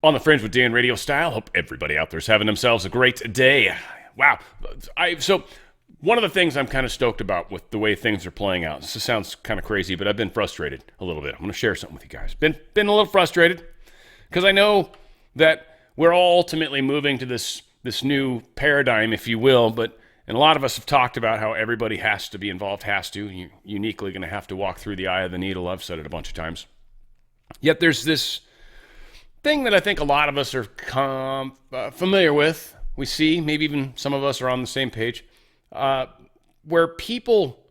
On the Fringe with Dan radio style. Hope everybody out there's having themselves a great day. Wow. So one of the things I'm kind of stoked about with the way things are playing out. This sounds kind of crazy, but I've been frustrated a little bit. I'm going to share something with you guys. Been a little frustrated because I know that we're all ultimately moving to this new paradigm, if you will, and a lot of us have talked about how everybody has to be involved, you're uniquely going to have to walk through the eye of the needle. I've said it a bunch of times. Yet there's this thing that I think a lot of us are familiar with. We see, maybe even some of us are on the same page, where people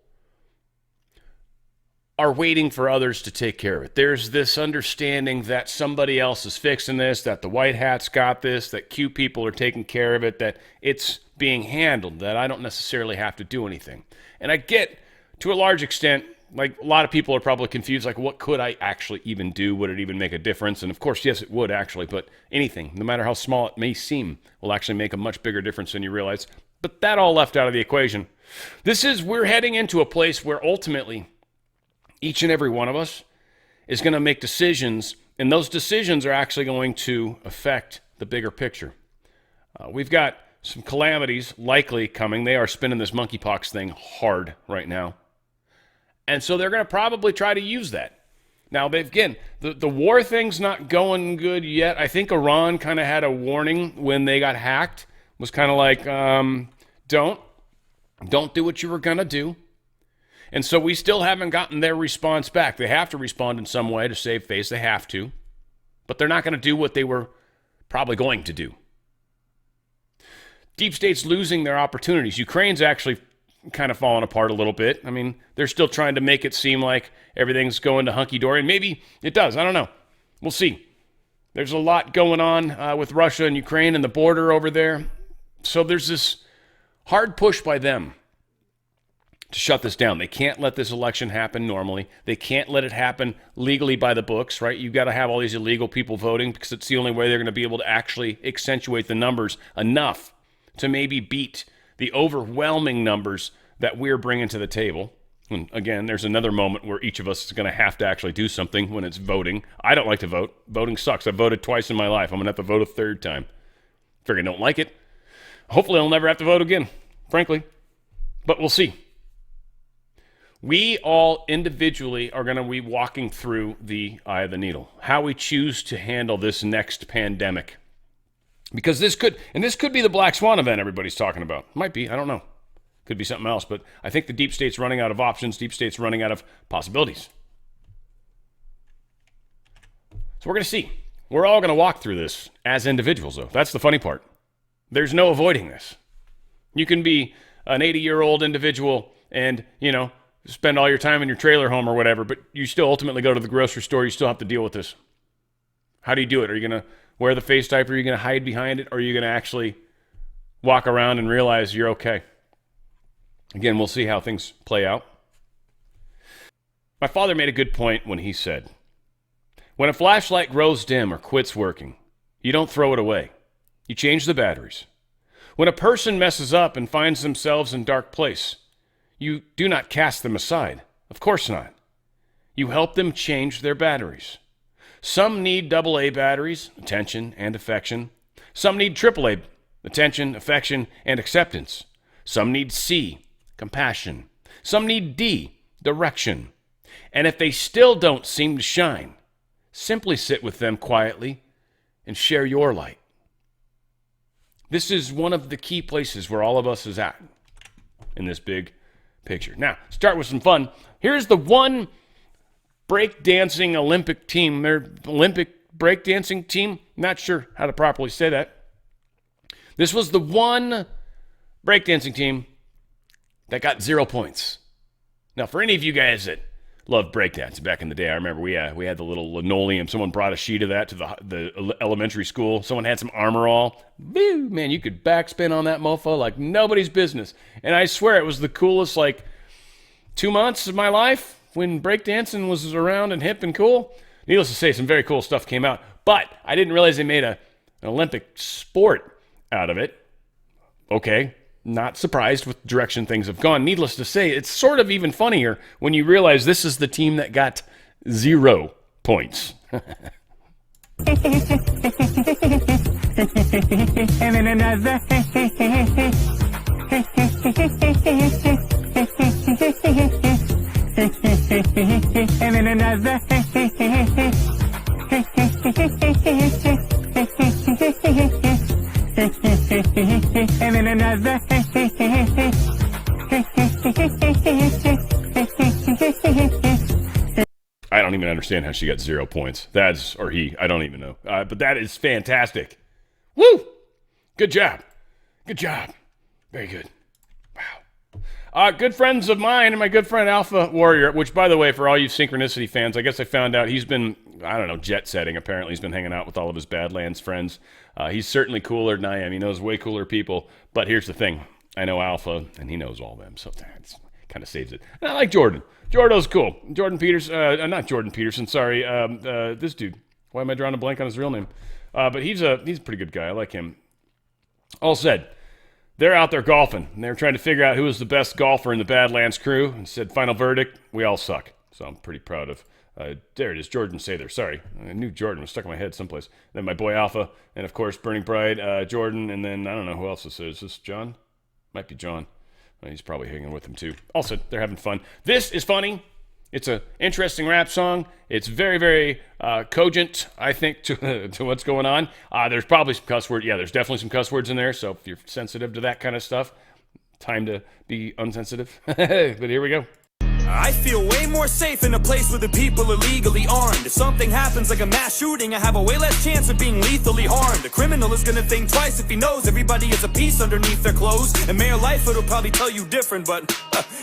are waiting for others to take care of it. There's this understanding that somebody else is fixing this, that the white hat's got this, that cute people are taking care of it, that it's being handled, that I don't necessarily have to do anything. And I get, to a large extent, like a lot of people are probably confused, like what could I actually even do? Would it even make a difference? And of course, yes, it would actually, but anything, no matter how small it may seem, will actually make a much bigger difference than you realize. But that all left out of the equation. We're heading into a place where ultimately each and every one of us is going to make decisions, and those decisions are actually going to affect the bigger picture. We've got some calamities likely coming. They are spinning this monkeypox thing hard right now. And so they're going to probably try to use that. Now, again, the war thing's not going good yet. I think Iran kind of had a warning when they got hacked. It was kind of like, don't do what you were going to do. And so we still haven't gotten their response back. They have to respond in some way to save face. They have to. But they're not going to do what they were probably going to do. Deep State's losing their opportunities. Ukraine's actually kind of falling apart a little bit. I mean, they're still trying to make it seem like everything's going to hunky-dory, and maybe it does. I don't know. We'll see. There's a lot going on with Russia and Ukraine and the border over there. So there's this hard push by them to shut this down. They can't let this election happen normally. They can't let it happen legally by the books, right? You've got to have all these illegal people voting because it's the only way they're going to be able to actually accentuate the numbers enough to maybe beat the overwhelming numbers that we're bringing to the table. And again, there's another moment where each of us is going to have to actually do something when it's voting. I don't like to vote. Voting sucks. I've voted twice in my life. I'm going to have to vote a third time. Figure I don't like it. Hopefully I'll never have to vote again, frankly. But we'll see. We all individually are going to be walking through the eye of the needle. How we choose to handle this next pandemic. Because this could be the black swan event everybody's talking about. Might be, I don't know. Could be something else, but I think the deep state's running out of options. Deep state's running out of possibilities. So we're going to see. We're all going to walk through this as individuals, though. That's the funny part. There's no avoiding this. You can be an 80-year-old individual and, spend all your time in your trailer home or whatever, but you still ultimately go to the grocery store. You still have to deal with this. How do you do it? Are you going to wear the face diaper? Are you going to hide behind it? Or are you going to actually walk around and realize you're okay? Again, we'll see how things play out. My father made a good point when he said, when a flashlight grows dim or quits working, you don't throw it away. You change the batteries. When a person messes up and finds themselves in a dark place, you do not cast them aside. Of course not. You help them change their batteries. Some need AA batteries, attention and affection. Some need AAA, attention, affection, and acceptance. Some need C, compassion. Some need D, direction. And if they still don't seem to shine, simply sit with them quietly and share your light. This is one of the key places where all of us is at in this big picture. Now, start with some fun. Here's the one breakdancing Olympic team. Their Olympic breakdancing team. Not sure how to properly say that. This was the one breakdancing team that got 0 points. Now, for any of you guys that loved breakdancing back in the day, I remember we had the little linoleum. Someone brought a sheet of that to the elementary school. Someone had some Armor All. Woo, man, you could backspin on that mofo like nobody's business. And I swear it was the coolest 2 months of my life when breakdancing was around and hip and cool. Needless to say, some very cool stuff came out. But I didn't realize they made an Olympic sport out of it. Okay. Not surprised with the direction things have gone. Needless to say, it's sort of even funnier when you realize this is the team that got 0 points. And then another. And then another. And then another. I don't even understand how she got 0 points. Or he, I don't even know. But that is fantastic. Woo! Good job. Good job. Very good. Wow. Good friends of mine and my good friend Alpha Warrior, which, by the way, for all you Synchronicity fans, I guess I found out he's been, jet setting. Apparently he's been hanging out with all of his Badlands friends. He's certainly cooler than I am. He knows way cooler people. But here's the thing. I know Alpha, and he knows all of them, so that kind of saves it. And I like Jordan. Jordo's cool. Not Jordan Peterson, sorry. This dude. Why am I drawing a blank on his real name? But he's a pretty good guy. I like him. All said, they're out there golfing, and they're trying to figure out who is the best golfer in the Badlands crew, and said, final verdict, we all suck. So I'm pretty proud of, there it is, Jordan Sather. Sorry, I knew Jordan was stuck in my head someplace. Then my boy Alpha, and of course, Burning Bright, Jordan, and then I don't know who else this is. Is this John? Might be John. He's probably hanging with him too. Also, they're having fun. This is funny. It's an interesting rap song. It's very, very cogent, I think, to what's going on. There's probably some cuss words. Yeah, there's definitely some cuss words in there. So if you're sensitive to that kind of stuff, time to be unsensitive. But here we go. I feel way more safe in a place where the people are legally armed. If something happens like a mass shooting, I have a way less chance of being lethally harmed. A criminal is gonna think twice if he knows everybody is a piece underneath their clothes. And Mayor Lightfoot will probably tell you different, but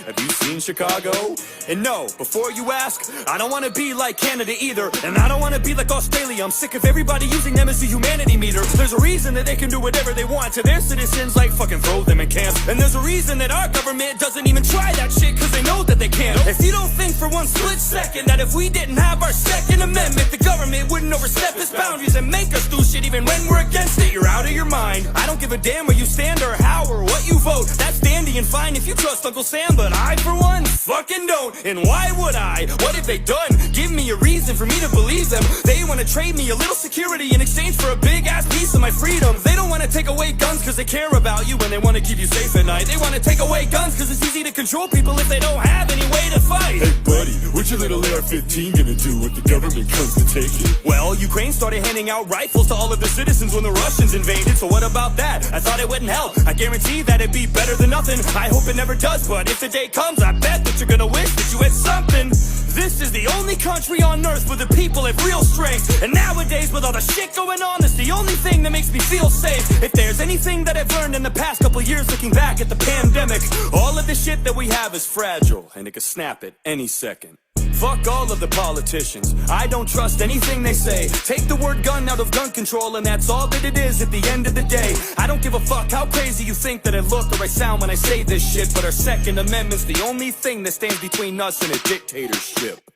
have you seen Chicago? And no, before you ask, I don't wanna be like Canada either. And I don't wanna be like Australia. I'm sick of everybody using them as a humanity meter. There's a reason that they can do whatever they want to their citizens, like fucking throw them in camps. And there's a reason that our government doesn't even try that shit, cause they know that they can't. If you don't think for one split second that if we didn't have our Second Amendment, the government wouldn't overstep its boundaries and make us do shit even when we're against it, you're out of your mind. I don't give a damn where you stand or how or what you vote. That's dandy and fine if you trust Uncle Sam, but I, for one, fucking don't. And why would I? What have they done? Give me a reason for me to believe them. They want to trade me a little security in exchange for a big-ass piece of my freedom. They don't want to take away guns because they care about you and they want to keep you safe at night. They want to take away guns because it's easy to control people if they don't have any way to fight. Hey buddy, what your little AR-15 gonna do when the government comes to take it? Well, Ukraine started handing out rifles to all of the citizens when the Russians invaded, so what about that? I thought it wouldn't help. I guarantee that it'd be better than nothing. I hope it never does, but if the day comes, I bet that you're gonna wish that you had something. This is the only country on earth where the people have real strength. And nowadays, with all the shit going on, that's the only thing that makes me feel safe. If there's anything that I've learned in the past couple years looking back at the pandemic, all of the shit that we have is fragile, and it could snap at any second. Fuck all of the politicians. I don't trust anything they say. Take the word gun out of gun control, and that's all that it is at the end of the day. I don't give a fuck how crazy you think that I look or I sound when I say this shit, but our Second Amendment's the only thing that stands between us and a dictatorship.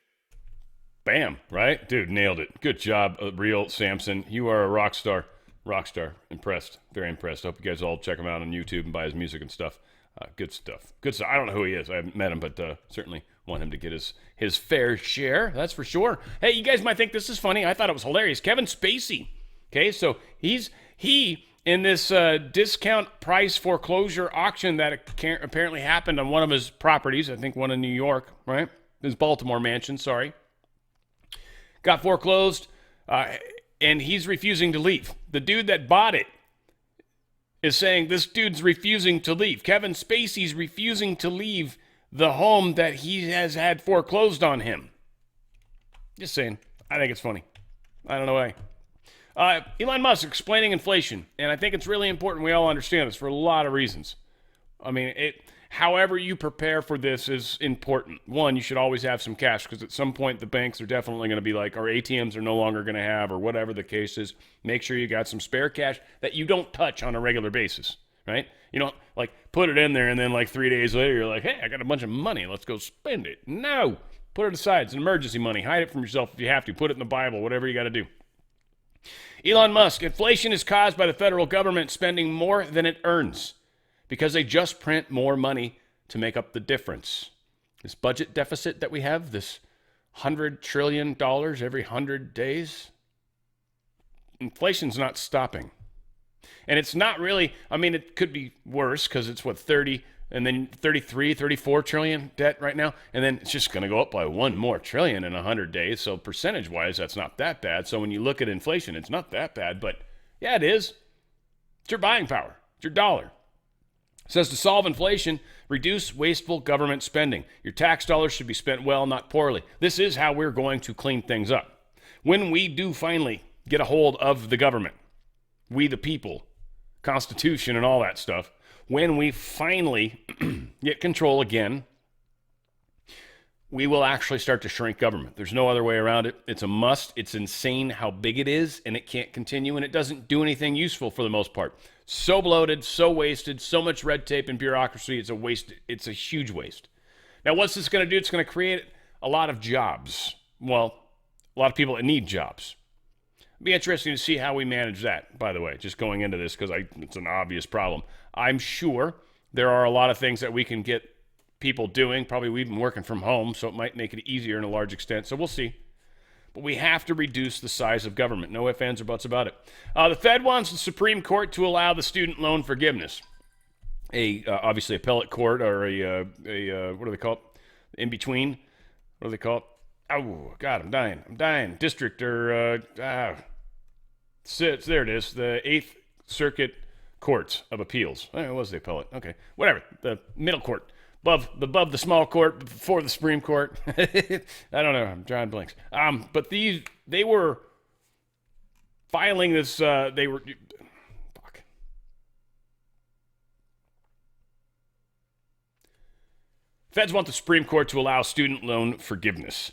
Bam, right? Dude, nailed it. Good job, real Samson. You are a rock star. Rock star. Impressed. Very impressed. Hope you guys all check him out on YouTube and buy his music and stuff. Good stuff. Good stuff. I don't know who he is. I haven't met him, but certainly want him to get his fair share. That's for sure. Hey, you guys might think this is funny. I thought it was hilarious. Kevin Spacey. Okay, so he in this discount price foreclosure auction that apparently happened on one of his properties. I think one in New York, right? His Baltimore mansion. Sorry, got foreclosed, and he's refusing to leave. The dude that bought it is saying this dude's refusing to leave. Kevin Spacey's refusing to leave the home that he has had foreclosed on him. Just saying. I think it's funny. I don't know why. Elon Musk explaining inflation, and I think it's really important we all understand this for a lot of reasons. I mean, however you prepare for this is important. One, you should always have some cash, because at some point the banks are definitely going to be like, our ATMs are no longer going to have, or whatever the case is. Make sure you got some spare cash that you don't touch on a regular basis, right? You don't, like, put it in there and then, like, 3 days later you're like, hey, I got a bunch of money. Let's go spend it. No. Put it aside. It's an emergency money. Hide it from yourself if you have to. Put it in the Bible, whatever you got to do. Elon Musk, inflation is caused by the federal government spending more than it earns because they just print more money to make up the difference. This budget deficit that we have, this $100 trillion every 100 days, inflation's not stopping. And it's not really, I mean, it could be worse because it's 30 and then 33, 34 trillion debt right now. And then it's just going to go up by one more trillion in 100 days. So percentage wise, that's not that bad. So when you look at inflation, it's not that bad. But yeah, it is. It's your buying power. It's your dollar. It says to solve inflation, reduce wasteful government spending. Your tax dollars should be spent well, not poorly. This is how we're going to clean things up. When we do finally get a hold of the government, we the people, Constitution and all that stuff, when we finally get control again, we will actually start to shrink government. There's no other way around it. It's a must. It's insane how big it is, and it can't continue, and it doesn't do anything useful for the most part. So bloated, so wasted, so much red tape and bureaucracy. It's a waste. It's a huge waste. Now, what's this going to do? It's going to create a lot of jobs. Well, a lot of people that need jobs. It'd be interesting to see how we manage that, by the way, just going into this, because it's an obvious problem. I'm sure there are a lot of things that we can get people doing. Probably we've been working from home, so it might make it easier in a large extent. So we'll see. But we have to reduce the size of government. No ifs, ands, or buts about it. The Fed wants the Supreme Court to allow the student loan forgiveness. Obviously, appellate court or what do they call it? In between. What do they call it? Oh, God, I'm dying. District or, there it is. The 8th Circuit Courts of Appeals. It was the appellate. Okay, whatever. The middle court. Above the small court, before the Supreme Court. I don't know. I'm drawing blanks. But they were filing this, Feds want the Supreme Court to allow student loan forgiveness.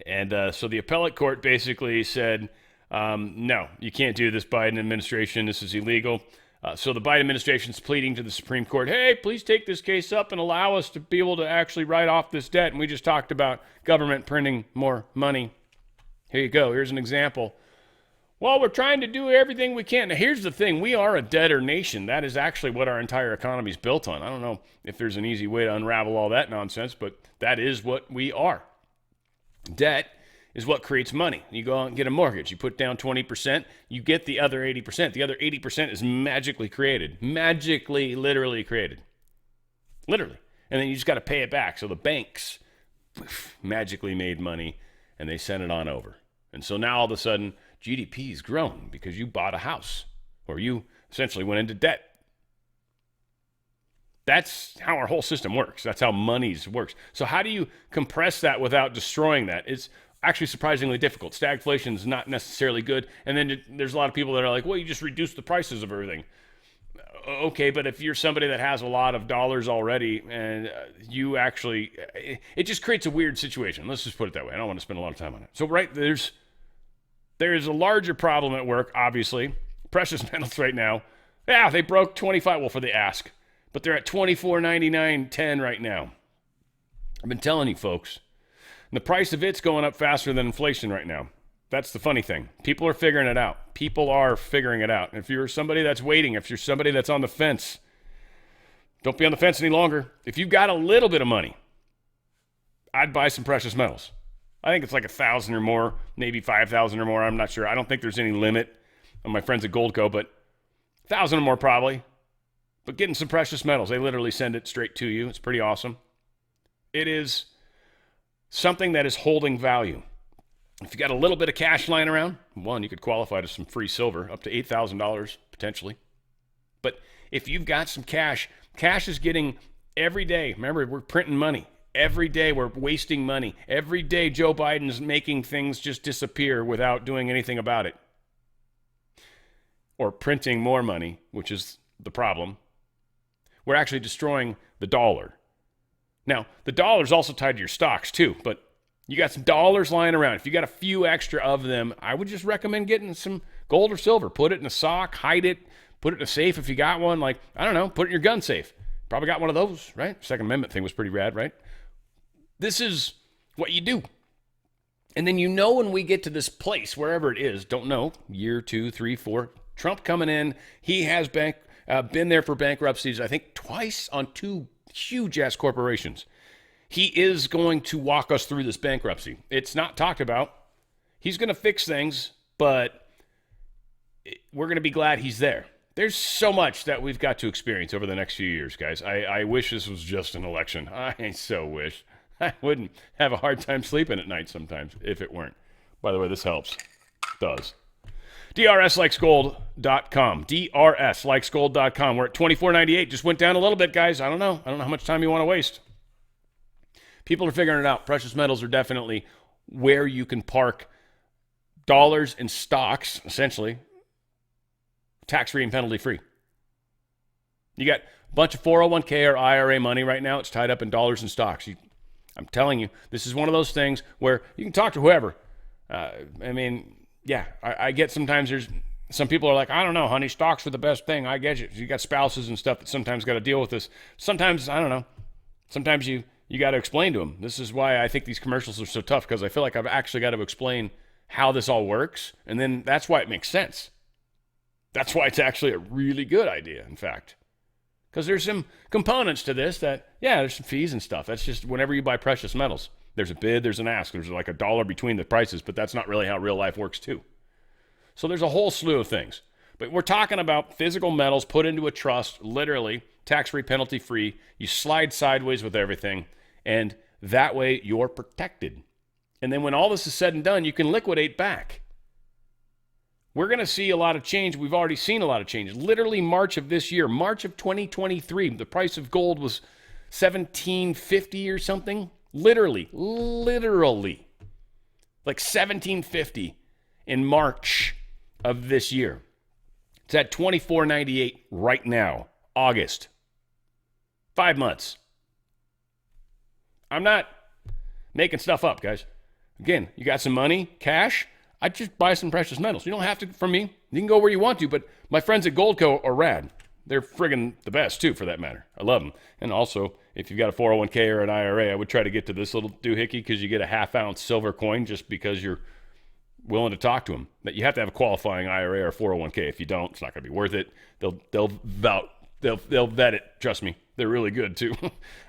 And so the appellate court basically said, no, you can't do this, Biden administration. This is illegal. So the Biden administration is pleading to the Supreme Court, hey, please take this case up and allow us to be able to actually write off this debt. And we just talked about government printing more money. Here you go. Here's an example. Well, we're trying to do everything we can. Now, here's the thing. We are a debtor nation. That is actually what our entire economy is built on. I don't know if there's an easy way to unravel all that nonsense, but that is what we are. Debt is what creates money. You go out and get a mortgage. You put down 20%, you get the other 80%. The other 80% is magically created. Magically, literally created. Literally. And then you just got to pay it back. So the banks magically made money, and they sent it on over. And so now all of a sudden, GDP's grown because you bought a house, or you essentially went into debt. That's how our whole system works. That's how money works. So how do you compress that without destroying that? It's actually surprisingly difficult. Stagflation is not necessarily good. And then there's a lot of people that are like, well, you just reduce the prices of everything. Okay, but if you're somebody that has a lot of dollars already and you actually, it just creates a weird situation. Let's just put it that way. I don't want to spend a lot of time on it. So there's a larger problem at work, obviously. Precious metals right now. Yeah, they broke 25, well, for the ask. But they're at $24.99.10 right now. I've been telling you, folks. And the price of it's going up faster than inflation right now. That's the funny thing. People are figuring it out. People are figuring it out. If you're somebody that's waiting, if you're somebody that's on the fence, don't be on the fence any longer. If you've got a little bit of money, I'd buy some precious metals. I think it's like 1,000 or more, maybe 5,000 or more. I'm not sure. I don't think there's any limit on my friends at Goldco, but 1,000 or more probably. But getting some precious metals, they literally send it straight to you. It's pretty awesome. It is something that is holding value. If you got a little bit of cash lying around, one, you could qualify to some free silver, up to $8,000 potentially. But if you've got some cash is getting every day. Remember, we're printing money. Every day we're wasting money. Every day Joe Biden's making things just disappear without doing anything about it. Or printing more money, which is the problem. We're actually destroying the dollar. Now, the dollar is also tied to your stocks too, but you got some dollars lying around. If you got a few extra of them, I would just recommend getting some gold or silver. Put it in a sock, hide it, put it in a safe if you got one. Like, I don't know, put it in your gun safe. Probably got one of those, right? Second Amendment thing was pretty rad, right? This is what you do. And then when we get to this place, wherever it is, don't know, year 2, 3, 4, Trump coming in, he has been there for bankruptcies, I think twice on 2 huge-ass corporations. He is going to walk us through this bankruptcy. It's not talked about. He's going to fix things, but we're going to be glad he's there. There's so much that we've got to experience over the next few years, guys. I wish this was just an election. I so wish. I wouldn't have a hard time sleeping at night sometimes if it weren't. By the way, this helps. It does. DRSlikesgold.com. DRSlikesgold.com. We're at $24.98. Just went down a little bit, guys. I don't know how much time you want to waste. People are figuring it out. Precious metals are definitely where you can park dollars in stocks, essentially, tax-free and penalty-free. You got a bunch of 401k or IRA money right now. It's tied up in dollars and stocks. I'm telling you, this is one of those things where you can talk to whoever. I get sometimes there's some people are like, I don't know, honey, stocks are the best thing. I get you. You got spouses and stuff that sometimes got to deal with this. Sometimes, I don't know. Sometimes you got to explain to them. This is why I think these commercials are so tough, because I feel like I've actually got to explain how this all works, and then that's why it makes sense. That's why it's actually a really good idea, in fact. Because there's some components to this that, there's some fees and stuff. That's just whenever you buy precious metals. There's a bid, there's an ask. There's like $1 between the prices, but that's not really how real life works too. So there's a whole slew of things. But we're talking about physical metals put into a trust, literally, tax-free, penalty-free. You slide sideways with everything, and that way you're protected. And then when all this is said and done, you can liquidate back. We're going to see a lot of change. We've already seen a lot of change. Literally March of this year, March of 2023, the price of gold was $1,750 or something. Literally. Like $1,750 in March of this year. It's at $24.98 right now, August. 5 months. I'm not making stuff up, guys. Again, you got some money, cash, I'd just buy some precious metals. You don't have to from me. You can go where you want to, but my friends at Goldco are rad. They're friggin' the best, too, for that matter. I love them. And also, if you've got a 401k or an IRA, I would try to get to this little doohickey because you get a half-ounce silver coin just because you're willing to talk to them. But you have to have a qualifying IRA or 401k. If you don't, it's not going to be worth it. They'll vet it. Trust me. They're really good, too.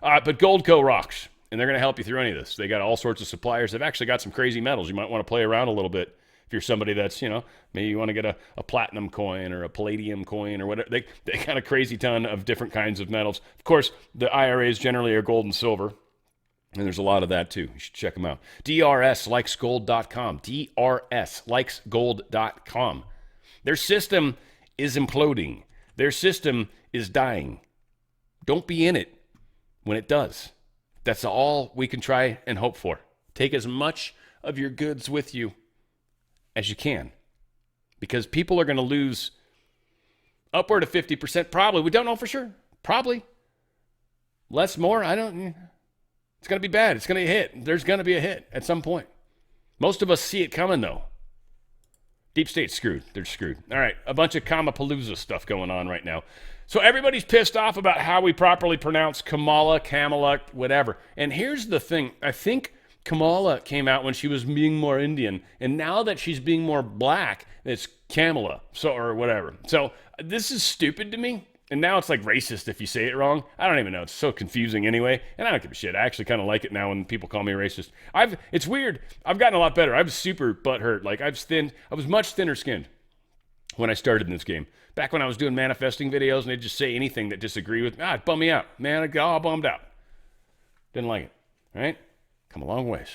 But Goldco rocks, and they're going to help you through any of this. They got all sorts of suppliers. They've actually got some crazy metals. You might want to play around a little bit. If you're somebody that's, maybe you want to get a platinum coin or a palladium coin or whatever. They got a crazy ton of different kinds of metals. Of course, the IRAs generally are gold and silver, and there's a lot of that too. You should check them out. DRSlikesgold.com. DRSlikesgold.com. Their system is imploding. Their system is dying. Don't be in it when it does. That's all we can try and hope for. Take as much of your goods with you as you can, because people are going to lose upward of 50%, probably. We don't know for sure. Probably. Less, more, it's going to be bad. It's going to hit. There's going to be a hit at some point. Most of us see it coming, though. Deep State's screwed. They're screwed. All right, a bunch of Kamapalooza stuff going on right now. So everybody's pissed off about how we properly pronounce Kamala, whatever. And here's the thing. I think Kamala came out when she was being more Indian, and now that she's being more black, it's Kamala, or whatever. So this is stupid to me, and now it's like racist if you say it wrong. I don't even know. It's so confusing anyway, and I don't give a shit. I actually kind of like it now when people call me racist. It's weird. I've gotten a lot better. I was super butthurt. Like I was much thinner skinned when I started in this game. Back when I was doing manifesting videos, and they'd just say anything that disagreed with me. It bummed me out. Man, I got all bummed out. Didn't like it. All right? Come a long ways.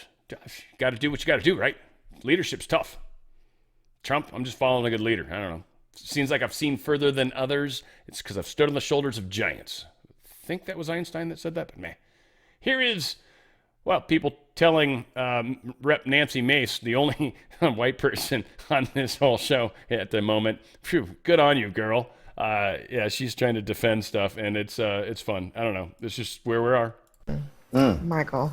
Got to do what you got to do, right? Leadership's tough. Trump, I'm just following a good leader. I don't know. Seems like I've seen further than others. It's because I've stood on the shoulders of giants. I think that was Einstein that said that, but man. Here is, people telling Rep. Nancy Mace, the only white person on this whole show at the moment. Phew, good on you, girl. She's trying to defend stuff, and it's fun. I don't know. It's just where we are. Michael.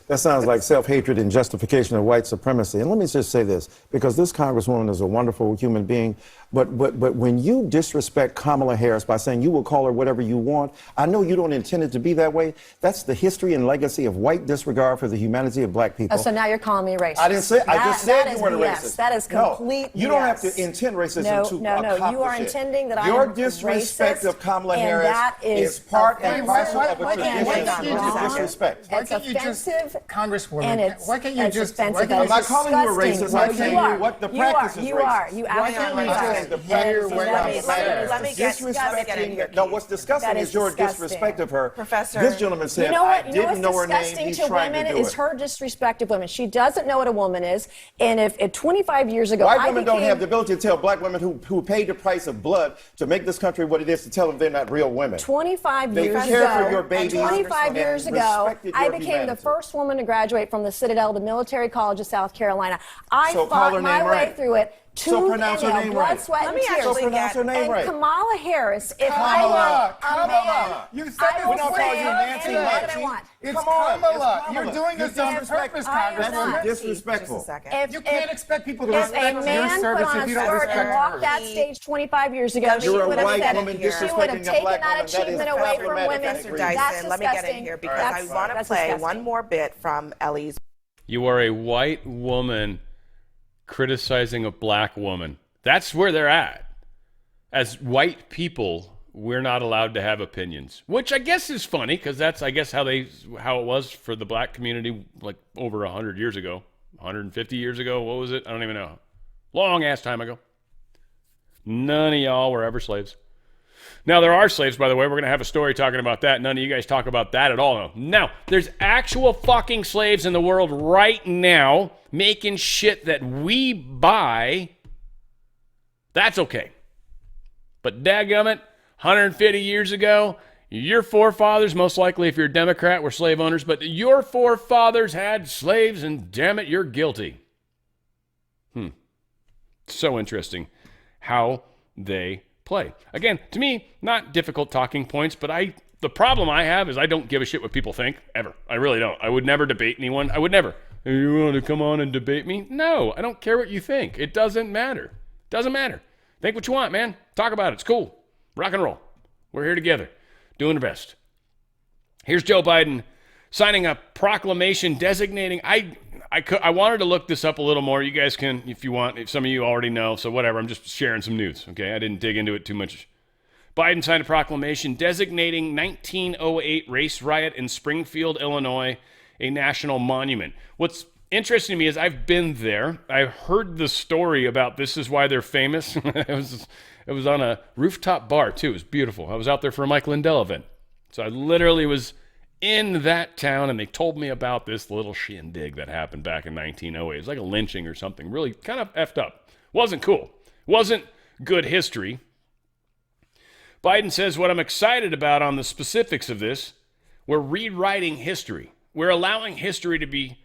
That sounds like self-hatred and justification of white supremacy. And let me just say this, because this Congresswoman is a wonderful human being, but when you disrespect Kamala Harris by saying you will call her whatever you want, I know you don't intend it to be that way. That's the history and legacy of white disregard for the humanity of black people. Oh, so now you're calling me racist. I didn't say. I just said you weren't BS. racist. That is complete. No, you don't have to intend racism to accomplish You are it. intending that I am Your disrespect racist, of Kamala and Harris that is part and parcel of a offensive. tradition of disrespect. It's offensive Congresswoman, and it's why can't you as just? offensive Why as can't I'm not calling you a disgusting. racist. No, I'm you saying are. what the You practice are. is You racist. are. You Why can't absolutely we are. just The hear practice what is y'all racist. say? let me get in here. No, what's disgusting That is is your disgusting. disrespect of her. Professor. This gentleman said, You know what? I You know didn't what's know her name. disgusting He's to trying women to do is it. her disrespect of women. She doesn't know what a woman is. And if 25 years ago, White I women don't became- have the ability to tell black women who paid the price of blood to make this country what it is to tell them they're not real women. 25 They years care ago, for your babies 25 and years ago, respected I your became humanity. the first woman to graduate from the Citadel, the military college of South Carolina. I So call fought her my name way right. through it. So Tooth pronounce and her nail, name blood, right. sweat, Let and me tears. actually So pronounce her name and right. Kamala Harris, if Kamala, I were a man, you said I this will We don't before call say you Nancy anything that I Nancy. want. It's Come on, Kamala. it's You're Kamala. doing this on purpose, I am Congresswoman. not. Disrespectful. Just a second. If, You can't expect people to if respect a your man put service on if a you don't skirt respect and walked hers. that stage 25 years ago, she You're a would have white said woman she would have disrespecting a taken black that woman. That is achievement away from problematic. women. Professor Agreed. That's Dyson, let me get in disgusting. here because I want to That's play disgusting. one more bit from Ellie's. You are a white woman criticizing a black woman. That's where they're at. As white people, we're not allowed to have opinions, which I guess is funny because that's, I guess, how it was for the black community like over 100 years ago, 150 years ago. What was it? I don't even know. Long ass time ago. None of y'all were ever slaves. Now, there are slaves, by the way. We're going to have a story talking about that. None of you guys talk about that at all. No. Now, there's actual fucking slaves in the world right now making shit that we buy. That's okay. But dadgummit, 150 years ago, your forefathers, most likely if you're a Democrat, were slave owners, but your forefathers had slaves, and damn it, you're guilty. So interesting how they play. Again, to me, not difficult talking points, but the problem I have is I don't give a shit what people think, ever. I really don't. I would never debate anyone. I would never. Hey, you want to come on and debate me? No, I don't care what you think. It doesn't matter. Doesn't matter. Think what you want, man. Talk about it. It's cool. Rock and roll. We're here together, doing the best. Here's Joe Biden signing a proclamation designating. I wanted to look this up a little more. You guys can, if you want. If some of you already know, so whatever. I'm just sharing some news, okay? I didn't dig into it too much. Biden signed a proclamation designating 1908 race riot in Springfield, Illinois, a national monument. What's interesting to me is I've been there. I heard the story about this is why they're famous. It was on a rooftop bar, too. It was beautiful. I was out there for a Mike Lindell event. So I literally was in that town, and they told me about this little shindig that happened back in 1908. It was like a lynching or something. Really kind of effed up. Wasn't cool. Wasn't good history. Biden says what I'm excited about on the specifics of this, we're rewriting history. We're allowing history to be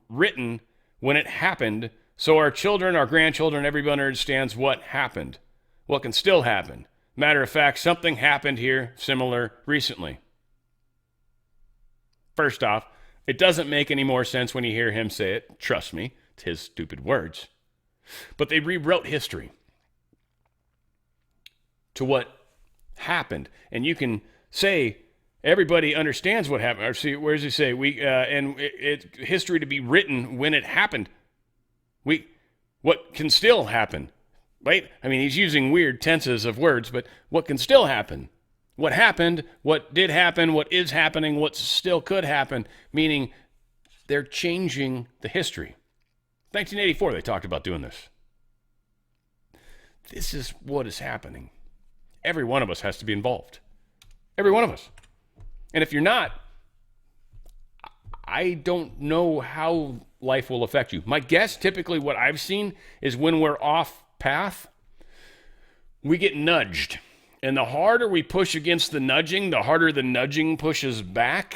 written when it happened so our children, our grandchildren, everyone understands what happened, what can still happen. Matter of fact, something happened here similar recently. First off, it doesn't make any more sense when you hear him say it. Trust me, it's his stupid words. But they rewrote history to what happened. And you can say everybody understands what happened. Or see, where does he say? History to be written when it happened. What can still happen, right? I mean, he's using weird tenses of words, but what can still happen? What happened, what did happen, what is happening, what still could happen, meaning they're changing the history. 1984, they talked about doing this. This is what is happening. Every one of us has to be involved. Every one of us. And if you're not, I don't know how life will affect you. My guess, typically what I've seen, is when we're off path, we get nudged. And the harder we push against the nudging, the harder the nudging pushes back.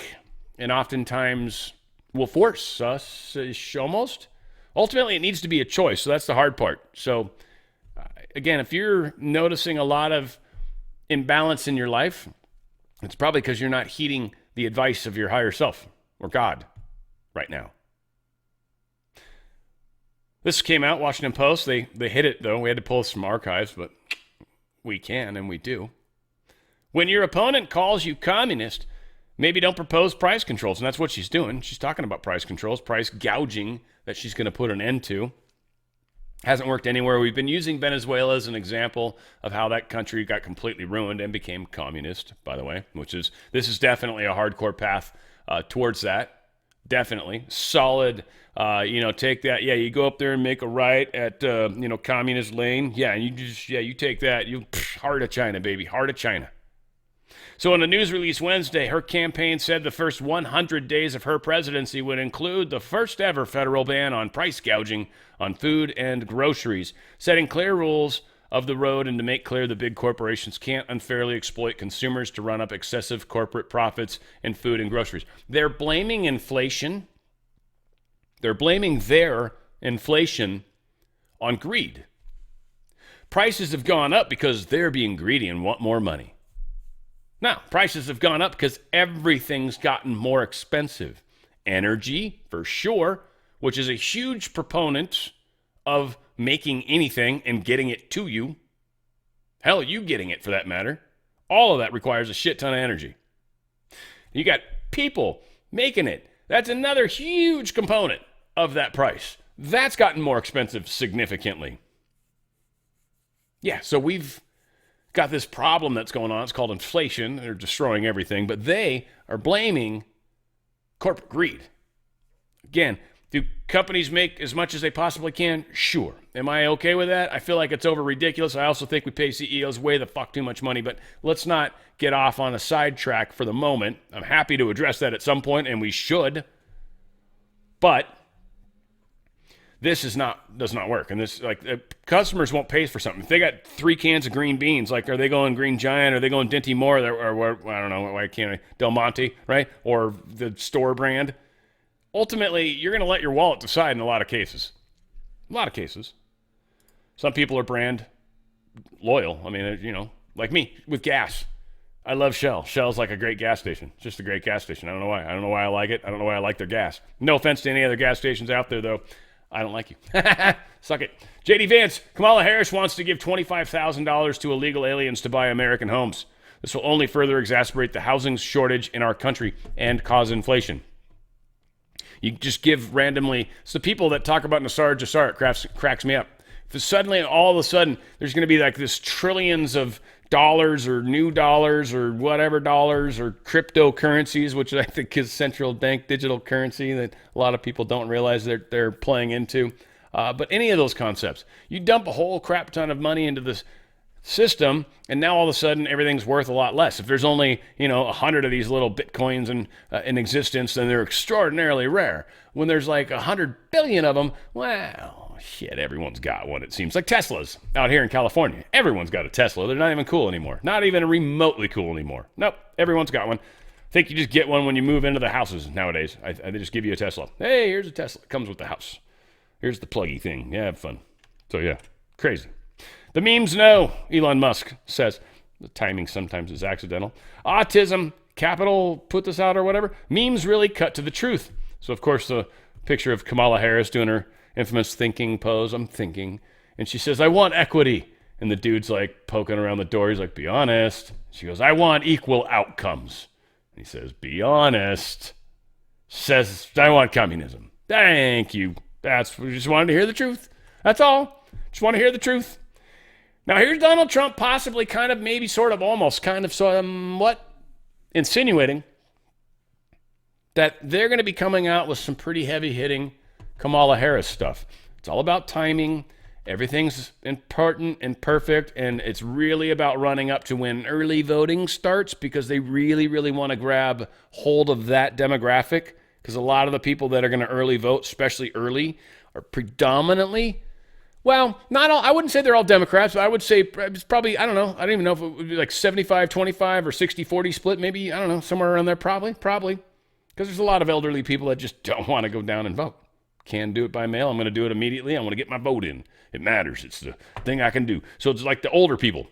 And oftentimes will force us, almost. Ultimately, it needs to be a choice. So that's the hard part. So again, if you're noticing a lot of imbalance in your life, it's probably because you're not heeding the advice of your higher self or God right now. This came out, Washington Post. They hid it, though. We had to pull this from archives, but we can, and we do. When your opponent calls you communist, maybe don't propose price controls. And that's what she's doing. She's talking about price controls, price gouging that she's going to put an end to. Hasn't worked anywhere. We've been using Venezuela as an example of how that country got completely ruined and became communist, by the way, this is definitely a hardcore path towards that. Definitely. Solid, take that. Yeah, you go up there and make a right at, Communist Lane. Yeah, and you take that. Heart of China, baby. Heart of China. So in a news release Wednesday, her campaign said the first 100 days of her presidency would include the first ever federal ban on price gouging on food and groceries, setting clear rules of the road and to make clear the big corporations can't unfairly exploit consumers to run up excessive corporate profits in food and groceries. They're blaming inflation. They're blaming their inflation on greed. Prices have gone up because they're being greedy and want more money. Now, prices have gone up because everything's gotten more expensive. Energy, for sure, which is a huge proponent of making anything and getting it to you. Hell, you getting it for that matter. All of that requires a shit ton of energy. You got people making it. That's another huge component of that price. That's gotten more expensive significantly. Yeah, so we've got this problem that's going on. It's called inflation. They're destroying everything, but they are blaming corporate greed. Again, do companies make as much as they possibly can? Sure. Am I okay with that? I feel like it's over ridiculous. I also think we pay CEOs way the fuck too much money, but let's not get off on a sidetrack for the moment. I'm happy to address that at some point, and we should. But this does not work. And this, customers won't pay for something. If they got 3 cans of green beans, are they going Green Giant? Are they going Dinty Moore? Or I don't know, why can't I? Del Monte, right? Or the store brand? Ultimately, you're going to let your wallet decide in a lot of cases. A lot of cases. Some people are brand loyal. I mean, like me with gas. I love Shell. Shell's like a great gas station. It's just a great gas station. I don't know why. I don't know why I like it. I don't know why I like their gas. No offense to any other gas stations out there, though. I don't like you. Suck it. J.D. Vance, Kamala Harris wants to give $25,000 to illegal aliens to buy American homes. This will only further exacerbate the housing shortage in our country and cause inflation. You just give randomly. It's the people that talk about Nassar Jassar. It cracks me up. If suddenly, all of a sudden, there's going to be like this trillions of dollars or new dollars or whatever dollars or cryptocurrencies, which I think is central bank digital currency that a lot of people don't realize they're playing into. But any of those concepts, you dump a whole crap ton of money into this system, and now all of a sudden everything's worth a lot less. If there's only 100 of these little bitcoins in existence, then they're extraordinarily rare. When there's like 100 billion of them, well, shit, everyone's got one. It seems like Teslas out here in California. Everyone's got a Tesla. They're not even cool anymore. Not even remotely cool anymore. Nope, everyone's got one. I think you just get one when you move into the houses nowadays. They just give you a Tesla. Hey, here's a Tesla. It comes with the house. Here's the pluggy thing. Yeah, have fun. So yeah, crazy. The memes know, Elon Musk says. The timing sometimes is accidental. Autism, capital, put this out or whatever. Memes really cut to the truth. So, of course, the picture of Kamala Harris doing her infamous thinking pose. I'm thinking. And she says, I want equity. And the dude's like poking around the door. He's like, be honest. She goes, I want equal outcomes. And he says, be honest. She says, I want communism. Thank you. We just wanted to hear the truth. That's all. Just want to hear the truth. Now, here's Donald Trump possibly kind of maybe sort of almost kind of somewhat insinuating that they're going to be coming out with some pretty heavy-hitting Kamala Harris stuff. It's all about timing. Everything's important and perfect, and it's really about running up to when early voting starts because they really, really want to grab hold of that demographic because a lot of the people that are going to early vote, especially early, are predominantly... Well, not all. I wouldn't say they're all Democrats, but I would say it's probably, I don't know. I don't even know if it would be like 75-25 or 60-40 split. Maybe, I don't know, somewhere around there. Probably. Because there's a lot of elderly people that just don't want to go down and vote. Can do it by mail. I'm going to do it immediately. I want to get my vote in. It matters. It's the thing I can do. So it's like the older people.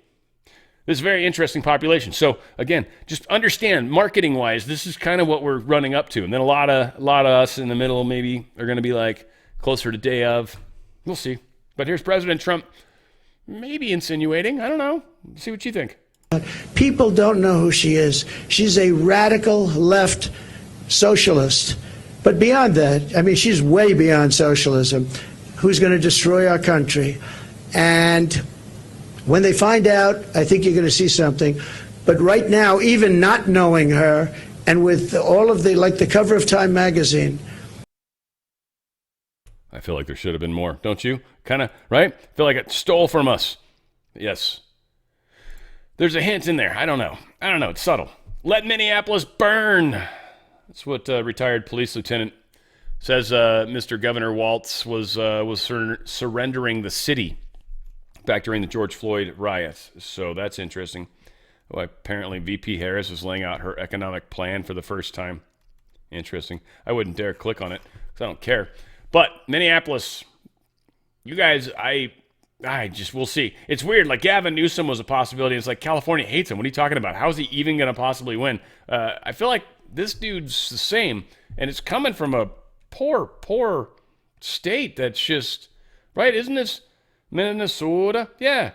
This is a very interesting population. So again, just understand, marketing-wise, this is kind of what we're running up to. And then a lot of us in the middle maybe are going to be like closer to day of. We'll see. But here's President Trump maybe insinuating. I don't know. See what you think. People don't know who she is. She's a radical left socialist. But beyond that, I mean, she's way beyond socialism, who's going to destroy our country. And when they find out, I think you're going to see something. But right now, even not knowing her, and with all of the cover of Time magazine. I feel like there should have been more, don't you? Kind of, right? I feel like it stole from us. Yes. There's a hint in there. I don't know. It's subtle. Let Minneapolis burn. That's what retired police lieutenant says. Mr. Governor Walz was surrendering the city back during the George Floyd riots. So that's interesting. Well, apparently VP Harris is laying out her economic plan for the first time. Interesting. I wouldn't dare click on it because I don't care. But Minneapolis, you guys, I just, we'll see. It's weird. Like Gavin Newsom was a possibility. It's like California hates him. What are you talking about? How is he even going to possibly win? I feel like this dude's the same. And it's coming from a poor state that's just, right? Isn't this Minnesota? Yeah.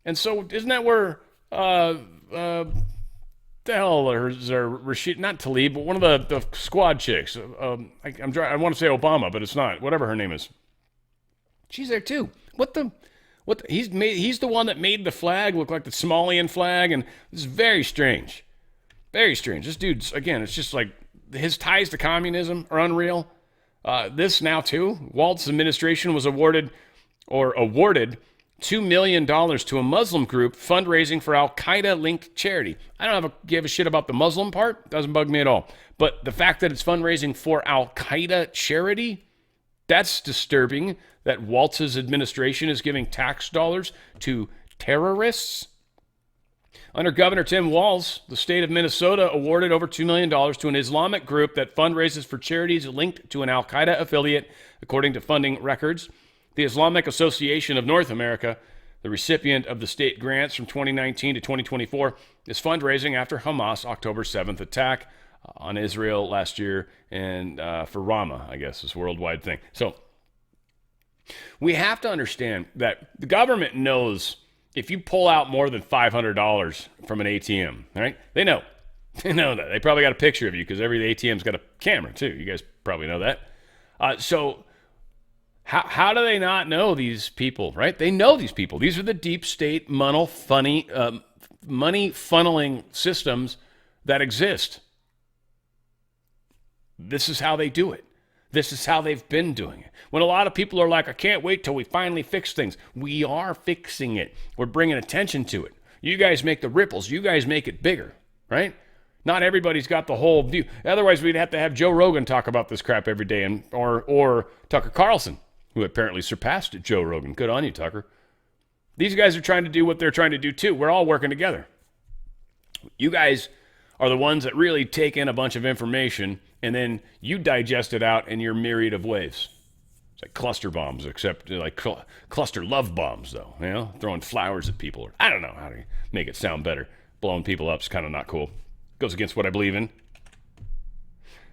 And so isn't that where, the hell is there Rashid, not Tlaib, but one of the squad chicks. I want to say Obama, but it's not. Whatever her name is. She's there too. He's the one that made the flag look like the Somalian flag, and this is very strange. Very strange. This dude's, again, it's just like his ties to communism are unreal. This now too. Walz's administration was awarded $2 million to a Muslim group fundraising for Al-Qaeda-linked charity. I don't give a shit about the Muslim part. Doesn't bug me at all. But the fact that it's fundraising for Al-Qaeda charity, that's disturbing, that Walz's administration is giving tax dollars to terrorists. Under Governor Tim Walz, the state of Minnesota awarded over $2 million to an Islamic group that fundraises for charities linked to an Al-Qaeda affiliate, according to funding records. The Islamic Association of North America, the recipient of the state grants from 2019 to 2024, is fundraising after Hamas' October 7th attack on Israel last year, and for Rama, I guess, is a worldwide thing. So we have to understand that the government knows if you pull out more than $500 from an ATM, right? They know. They know that. They probably got a picture of you because every ATM's got a camera too. You guys probably know that. So how do they not know these people, right? They know these people. These are the deep state money funneling systems that exist. This is how they do it. This is how they've been doing it. When a lot of people are like, I can't wait till we finally fix things. We are fixing it. We're bringing attention to it. You guys make the ripples. You guys make it bigger, right? Not everybody's got the whole view. Otherwise, we'd have to have Joe Rogan talk about this crap every day, or Tucker Carlson, who apparently surpassed Joe Rogan. Good on you, Tucker. These guys are trying to do what they're trying to do too. We're all working together. You guys are the ones that really take in a bunch of information and then you digest it out in your myriad of ways. It's like cluster bombs, except like cluster love bombs, though. You know, throwing flowers at people. I don't know how to make it sound better. Blowing people up is kind of not cool. Goes against what I believe in.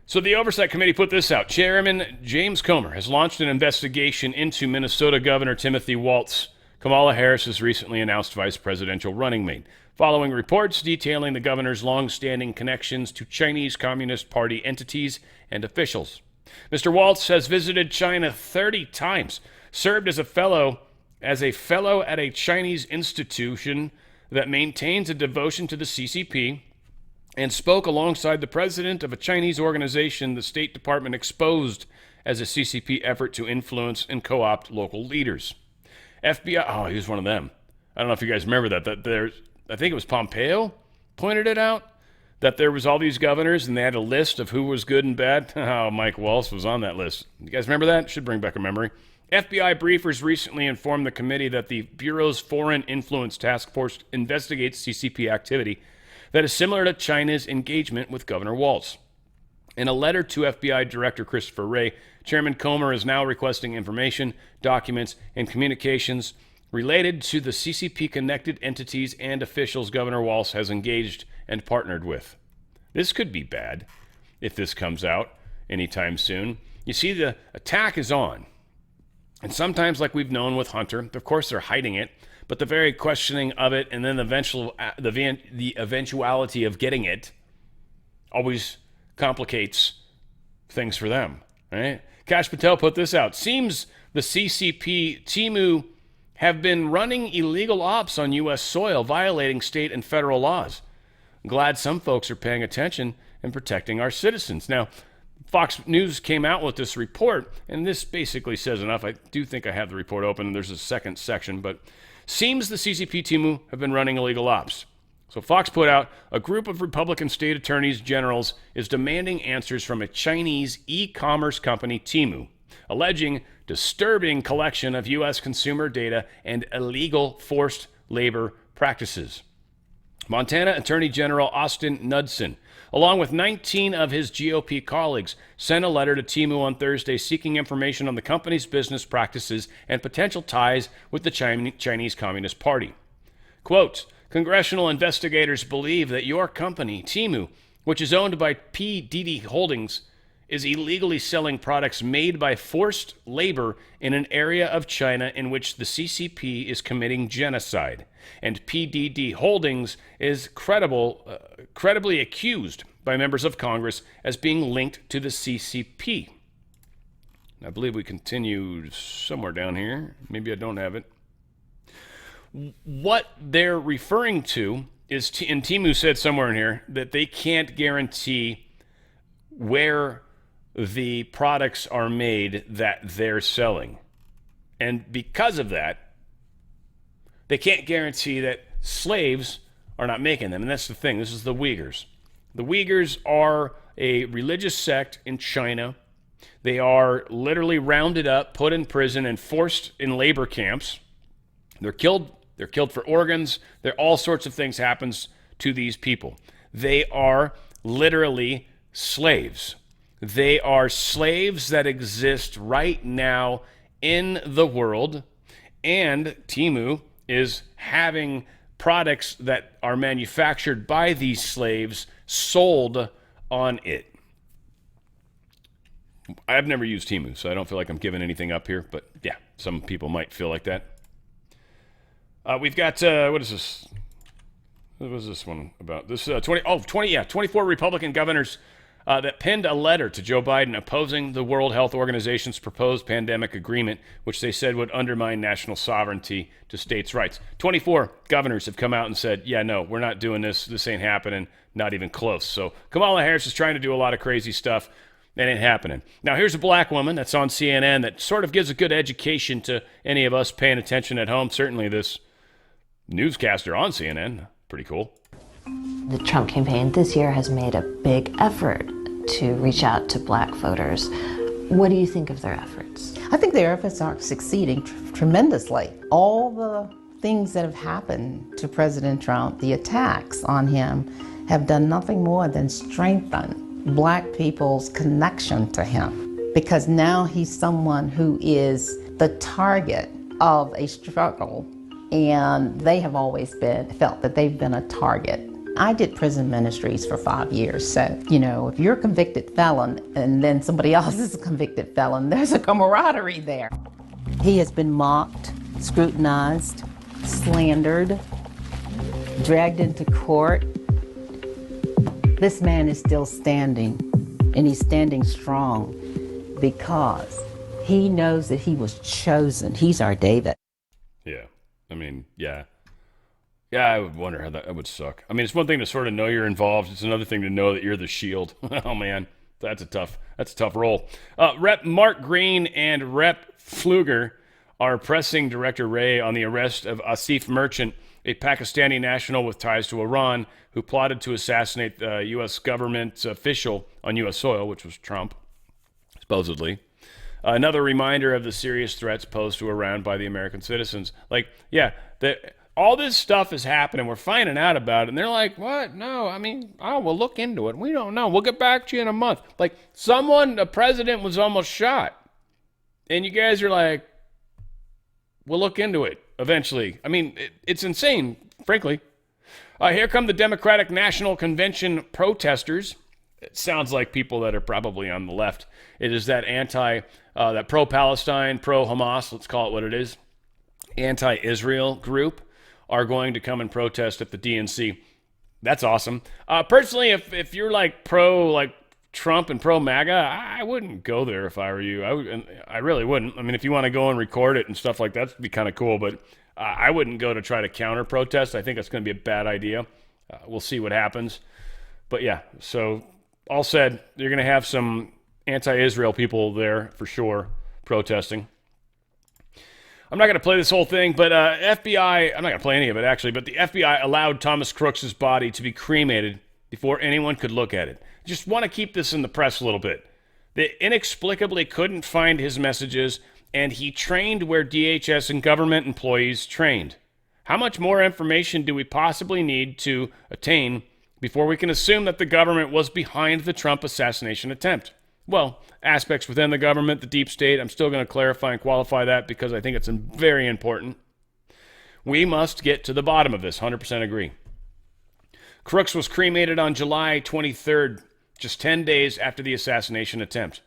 So the Oversight Committee put this out. Chairman James Comer has launched an investigation into Minnesota Governor Timothy Walz, Kamala Harris's recently announced vice presidential running mate, following reports detailing the governor's long-standing connections to Chinese Communist Party entities and officials. Mr. Walz has visited China 30 times, served as a fellow at a Chinese institution that maintains a devotion to the CCP, and spoke alongside the president of a Chinese organization the State Department exposed as a CCP effort to influence and co-opt local leaders. FBI, he was one of them. I don't know if you guys remember that I think it was Pompeo pointed it out, that there was all these governors and they had a list of who was good and bad. Oh, Mike Walz was on that list. You guys remember that? Should bring back a memory. FBI briefers recently informed the committee that the Bureau's Foreign Influence Task Force investigates CCP activity that is similar to China's engagement with Governor Walz. In a letter to FBI Director Christopher Wray, Chairman Comer is now requesting information, documents, and communications related to the CCP-connected entities and officials Governor Walz has engaged and partnered with. This could be bad if this comes out anytime soon. You see, the attack is on. And sometimes, like we've known with Hunter, of course they're hiding it, but the very questioning of it and then the eventuality of getting it always complicates things for them, right? Kash Patel put this out. Seems the CCP, Timu, have been running illegal ops on U.S. soil, violating state and federal laws. Glad some folks are paying attention and protecting our citizens. Now, Fox News came out with this report, and this basically says enough. I do think I have the report open, and there's a second section, but seems the CCP Temu have been running illegal ops. So Fox put out, a group of Republican state attorneys generals is demanding answers from a Chinese e-commerce company, Temu, alleging disturbing collection of U.S. consumer data and illegal forced labor practices. Montana Attorney General Austin Knudsen, along with 19 of his GOP colleagues, sent a letter to Temu on Thursday seeking information on the company's business practices and potential ties with the Chinese Communist Party. Quote, congressional investigators believe that your company, Temu, which is owned by PDD Holdings, is illegally selling products made by forced labor in an area of China in which the CCP is committing genocide. And PDD Holdings is credibly accused by members of Congress as being linked to the CCP. I believe we continue somewhere down here. Maybe I don't have it. What they're referring to is, and Temu said somewhere in here, that they can't guarantee where the products are made that they're selling. And because of that, they can't guarantee that slaves are not making them. And that's the thing. This is the Uyghurs. The Uyghurs are a religious sect in China. They are literally rounded up, put in prison, and forced in labor camps. They're killed. They're killed for organs. All sorts of things happens to these people. They are literally slaves. They are slaves that exist right now in the world, and Temu is having products that are manufactured by these slaves sold on it. I've never used Temu, so I don't feel like I'm giving anything up here, but yeah, some people might feel like that. We've got, what is this? What was this one about? This 24 Republican governors that penned a letter to Joe Biden opposing the World Health Organization's proposed pandemic agreement, which they said would undermine national sovereignty to states' rights. 24 governors have come out and said, yeah, no, we're not doing this. This ain't happening. Not even close. So Kamala Harris is trying to do a lot of crazy stuff. That ain't happening. Now, here's a black woman that's on CNN that sort of gives a good education to any of us paying attention at home. Certainly this newscaster on CNN. Pretty cool. The Trump campaign this year has made a big effort to reach out to black voters. What do you think of their efforts? I think their efforts are succeeding tremendously. All the things that have happened to President Trump, the attacks on him, have done nothing more than strengthen black people's connection to him. Because now he's someone who is the target of a struggle, and they have always felt that they've been a target. I did prison ministries for 5 years, so, if you're a convicted felon and then somebody else is a convicted felon, there's a camaraderie there. He has been mocked, scrutinized, slandered, dragged into court. This man is still standing, and he's standing strong because he knows that he was chosen. He's our David. Yeah. Yeah, I would wonder how that would suck. I mean, it's one thing to sort of know you're involved. It's another thing to know that you're the shield. Oh, man, that's a tough role. Rep. Mark Green and Rep. Pfluger are pressing Director Wray on the arrest of Asif Merchant, a Pakistani national with ties to Iran who plotted to assassinate the U.S. government official on U.S. soil, which was Trump, supposedly. Another reminder of the serious threats posed to Iran by the American citizens. All this stuff is happening. We're finding out about it. And they're like, what? No, we'll look into it. We don't know. We'll get back to you in a month. Like, a president was almost shot. And you guys are like, we'll look into it eventually. It's insane, frankly. Here come the Democratic National Convention protesters. It sounds like people that are probably on the left. It is that that pro-Palestine, pro-Hamas, let's call it what it is, anti-Israel group are going to come and protest at the DNC. That's awesome. Personally, if you're pro Trump and pro-MAGA, I wouldn't go there if I were you. I really wouldn't. If you want to go and record it and stuff like that, it'd be kind of cool, but I wouldn't go to try to counter-protest. I think that's going to be a bad idea. We'll see what happens. But yeah, so All said, you're going to have some anti-Israel people there for sure protesting. I'm not going to play this whole thing, but FBI, I'm not going to play any of it actually, but the FBI allowed Thomas Crooks' body to be cremated before anyone could look at it. Just want to keep this in the press a little bit. They inexplicably couldn't find his messages, and he trained where DHS and government employees trained. How much more information do we possibly need to attain before we can assume that the government was behind the Trump assassination attempt? Well, aspects within the government, the deep state, I'm still going to clarify and qualify that because I think it's very important. We must get to the bottom of this, 100% agree. Crooks was cremated on July 23rd, just 10 days after the assassination attempt.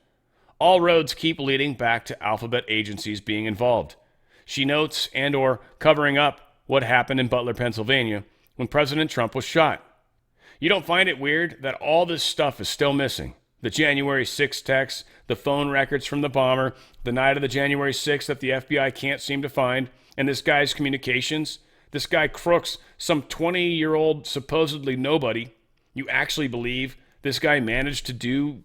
All roads keep leading back to alphabet agencies being involved. She notes and or covering up what happened in Butler, Pennsylvania when President Trump was shot. You don't find it weird that all this stuff is still missing? The January 6th texts, the phone records from the bomber, the night of the January 6th that the FBI can't seem to find, and this guy's communications. This guy Crooks, some 20-year-old supposedly nobody. You actually believe this guy managed to do,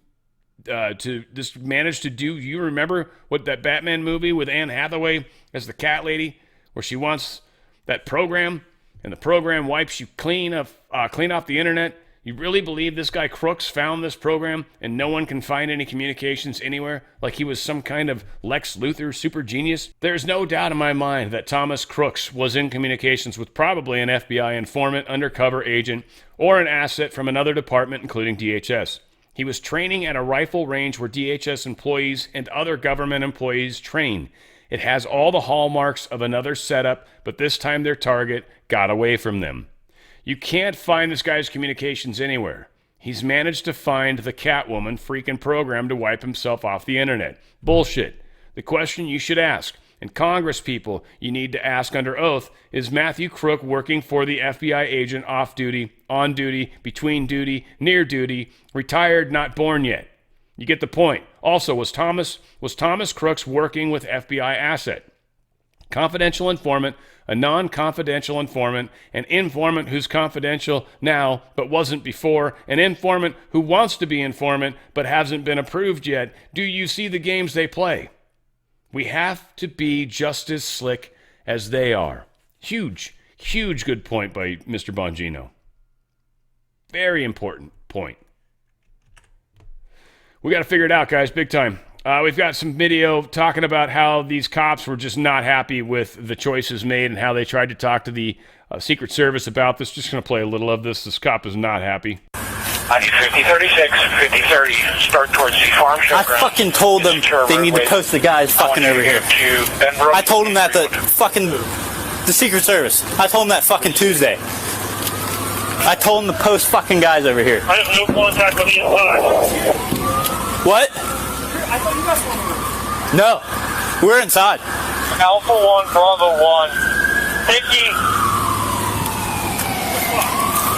you remember what that Batman movie with Anne Hathaway as the cat lady, where she wants that program, and the program wipes you clean off the internet? You really believe this guy Crooks found this program and no one can find any communications anywhere, like he was some kind of Lex Luthor super genius? There's no doubt in my mind that Thomas Crooks was in communications with probably an FBI informant, undercover agent, or an asset from another department, including DHS. He was training at a rifle range where DHS employees and other government employees train. It has all the hallmarks of another setup, but this time their target got away from them. You can't find this guy's communications anywhere. He's managed to find the Catwoman freaking program to wipe himself off the internet. Bullshit. The question you should ask, and Congress people you need to ask under oath, is Matthew Crook working for the FBI agent off duty, on duty, between duty, near duty, retired, not born yet? You get the point. Also, was Thomas Crooks working with FBI asset? Confidential informant, a non-confidential informant, an informant who's confidential now but wasn't before, an informant who wants to be informant but hasn't been approved yet. Do you see the games they play? We have to be just as slick as they are. Huge good point by Mr. Bongino. Very important point. We got to figure it out, guys, big time. We've got some video talking about how these cops were just not happy with the choices made and how they tried to talk to the Secret Service about this. Just going to play a little of this. This cop is not happy. I need 5036, 5030, start towards the farm showground. I fucking told them they need to post the guys fucking over here. I told them that the Secret Service. I told them that fucking Tuesday. I told them to post fucking guys over here. I have no contact with the inside. What? I thought you guys were on the roof. No, we're inside. Alpha 1, Bravo 1. Hickey.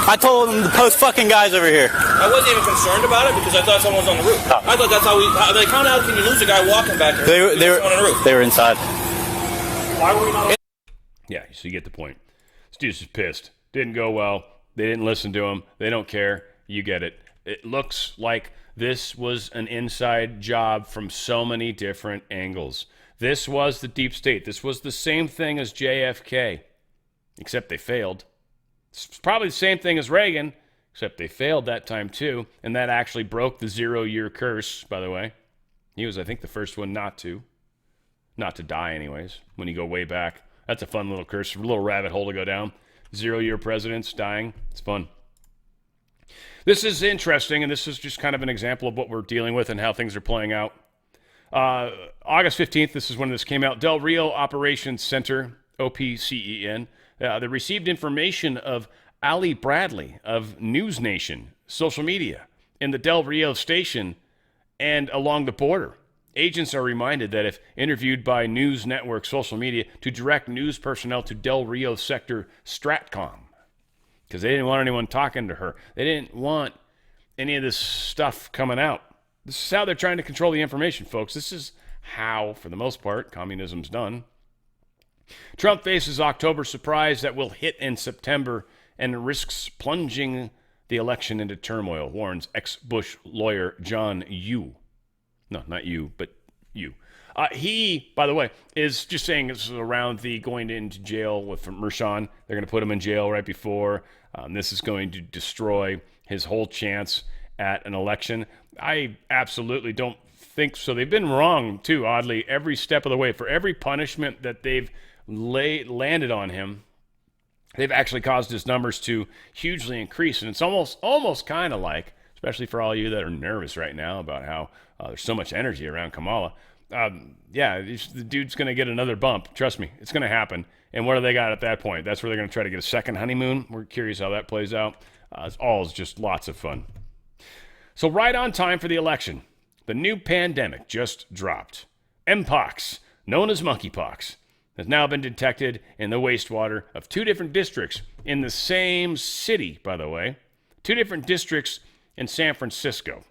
I told them to post fucking guys over here. I wasn't even concerned about it because I thought someone was on the roof. I thought that's how like, how the hell can you lose a guy walking back there? They were inside. Why were we not? Yeah, so you get the point. This dude's just pissed. Didn't go well. They didn't listen to him. They don't care. You get it. It looks like this was an inside job from so many different angles. This was the deep state. This was the same thing as JFK, except they failed. It's probably the same thing as Reagan, except they failed that time too, and that actually broke the 0-year curse, by the way. He was, I think, the first one not to die anyways, when you go way back. That's a fun little curse, a little rabbit hole to go down. 0-year presidents dying. It's fun. This is interesting, and this is just kind of an example of what we're dealing with and how things are playing out. August 15th, this is when this came out. Del Rio Operations Center, OPCEN, they received information of Ali Bradley of News Nation, social media, in the Del Rio station and along the border. Agents are reminded that if interviewed by news network social media, to direct news personnel to Del Rio Sector Stratcom, because they didn't want anyone talking to her. They didn't want any of this stuff coming out. This is how they're trying to control the information, folks. This is how, for the most part, communism's done. Trump faces October surprise that will hit in September and risks plunging the election into turmoil, warns ex-Bush lawyer John Yoo. No, not you, but you. He, by the way, is just saying this is around the going into jail with Mershon. They're going to put him in jail right before. This is going to destroy his whole chance at an election. I absolutely don't think so. They've been wrong, too, oddly, every step of the way. For every punishment that they've landed on him, they've actually caused his numbers to hugely increase. And it's almost kind of like, especially for all you that are nervous right now about how there's so much energy around Kamala. The dude's going to get another bump. Trust me, it's going to happen. And what do they got at that point? That's where they're going to try to get a second honeymoon. We're curious how that plays out. It's all just lots of fun. So right on time for the election. The new pandemic just dropped. Mpox, known as monkeypox, has now been detected in the wastewater of 2 different districts in the same city, by the way. 2 different districts in San Francisco.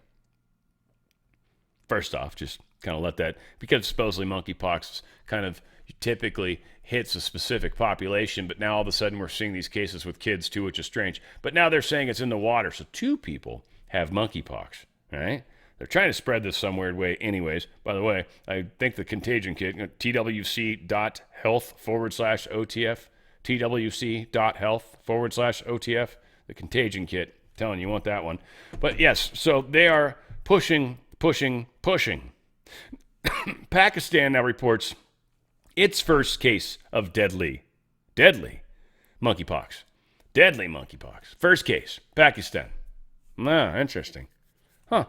First off, just kind of let that, because supposedly monkeypox kind of typically hits a specific population, but now all of a sudden we're seeing these cases with kids too, which is strange. But now they're saying it's in the water, so 2 people have monkeypox, all right? They're trying to spread this some weird way anyways. By the way, I think the contagion kit, twc.health/OTF, twc.health/OTF, the contagion kit. I'm telling you, want that one. But yes, so they are pushing. Pakistan now reports its first case of deadly monkeypox. Deadly monkeypox. First case, Pakistan. Interesting. Huh.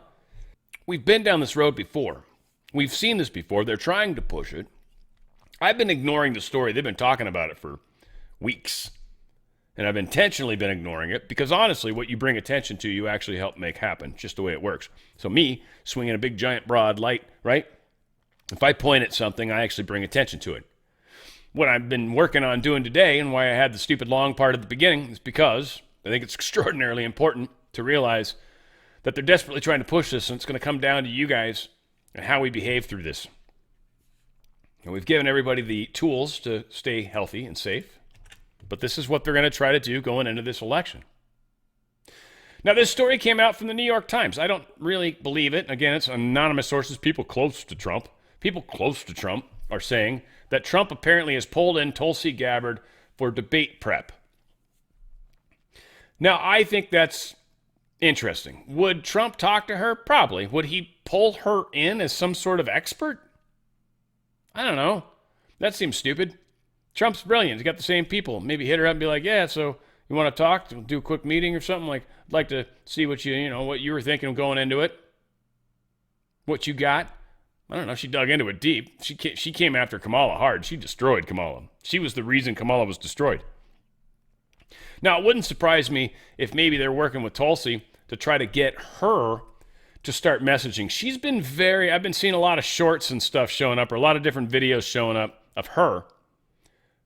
We've been down this road before. We've seen this before. They're trying to push it. I've been ignoring the story. They've been talking about it for weeks. And I've intentionally been ignoring it because honestly, what you bring attention to, you actually help make happen, just the way it works. So me, swinging a big giant broad light, right? If I point at something, I actually bring attention to it. What I've been working on doing today and why I had the stupid long part at the beginning is because I think it's extraordinarily important to realize that they're desperately trying to push this, and it's going to come down to you guys and how we behave through this. And we've given everybody the tools to stay healthy and safe, but this is what they're going to try to do going into this election. Now, this story came out from the New York Times. I don't really believe it. Again, it's anonymous sources, people close to Trump. People close to Trump are saying that Trump apparently has pulled in Tulsi Gabbard for debate prep. Now, I think that's interesting. Would Trump talk to her? Probably. Would he pull her in as some sort of expert? I don't know. That seems stupid. Trump's brilliant. He's got the same people. Maybe hit her up and be like, yeah, so you want to talk? Do a quick meeting or something? Like, I'd like to see what what you were thinking of going into it. What you got? I don't know. She dug into it deep. She came after Kamala hard. She destroyed Kamala. She was the reason Kamala was destroyed. Now, it wouldn't surprise me if maybe they're working with Tulsi to try to get her to start messaging. She's been I've been seeing a lot of shorts and stuff showing up, or a lot of different videos showing up of her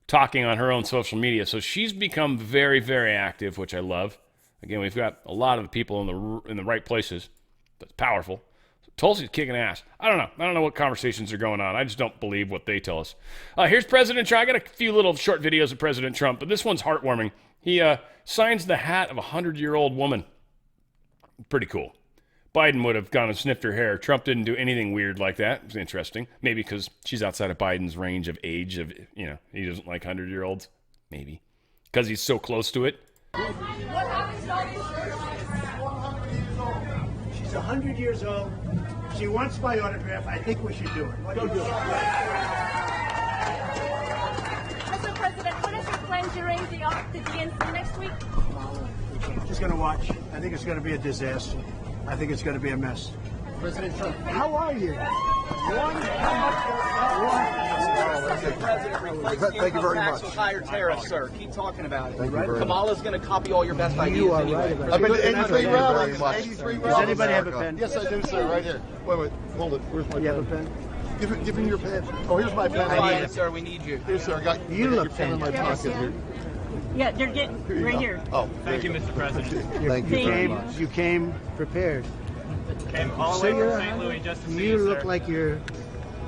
talking on her own social media. So she's become very, very active, which I love. Again, we've got a lot of the people in the right places. That's powerful. Tulsi's kicking ass. I don't know what conversations are going on. I just don't believe what they tell us. Here's President Trump. I got a few little short videos of President Trump, but this one's heartwarming. He signs the hat of a 100-year-old woman. Pretty cool. Biden would have gone and sniffed her hair. Trump didn't do anything weird like that. It was interesting. Maybe because she's outside of Biden's range of age of, he doesn't like 100-year-olds. Maybe. Because he's so close to it. She's 100 years old. She wants my autograph. I think we should do it. Go do it. Mr. President, what is your plan during the DNC next week? Just going to watch. I think it's going to be a disaster. I think it's going to be a mess. President Trump, how are you? Thank you very much. Higher tariffs, sir. Keep talking about it. Kamala's going to copy all your best ideas. You are anyway. right. I've been to 83 rallies. 83 rallies. Does anybody have a pen? Yes, I do, sir. Right here. Wait. Hold it. Where's my pen? You have a pen? Give me your pen. Oh, here's my pen. I need it, sir. We need you. Here, sir. I got. You look pen in my pocket here. Yeah, they're getting right here. Oh, thank you, Mr. President. Thank you very much. You came prepared. Came all the way from St. Louis just to see you, look sir. like you're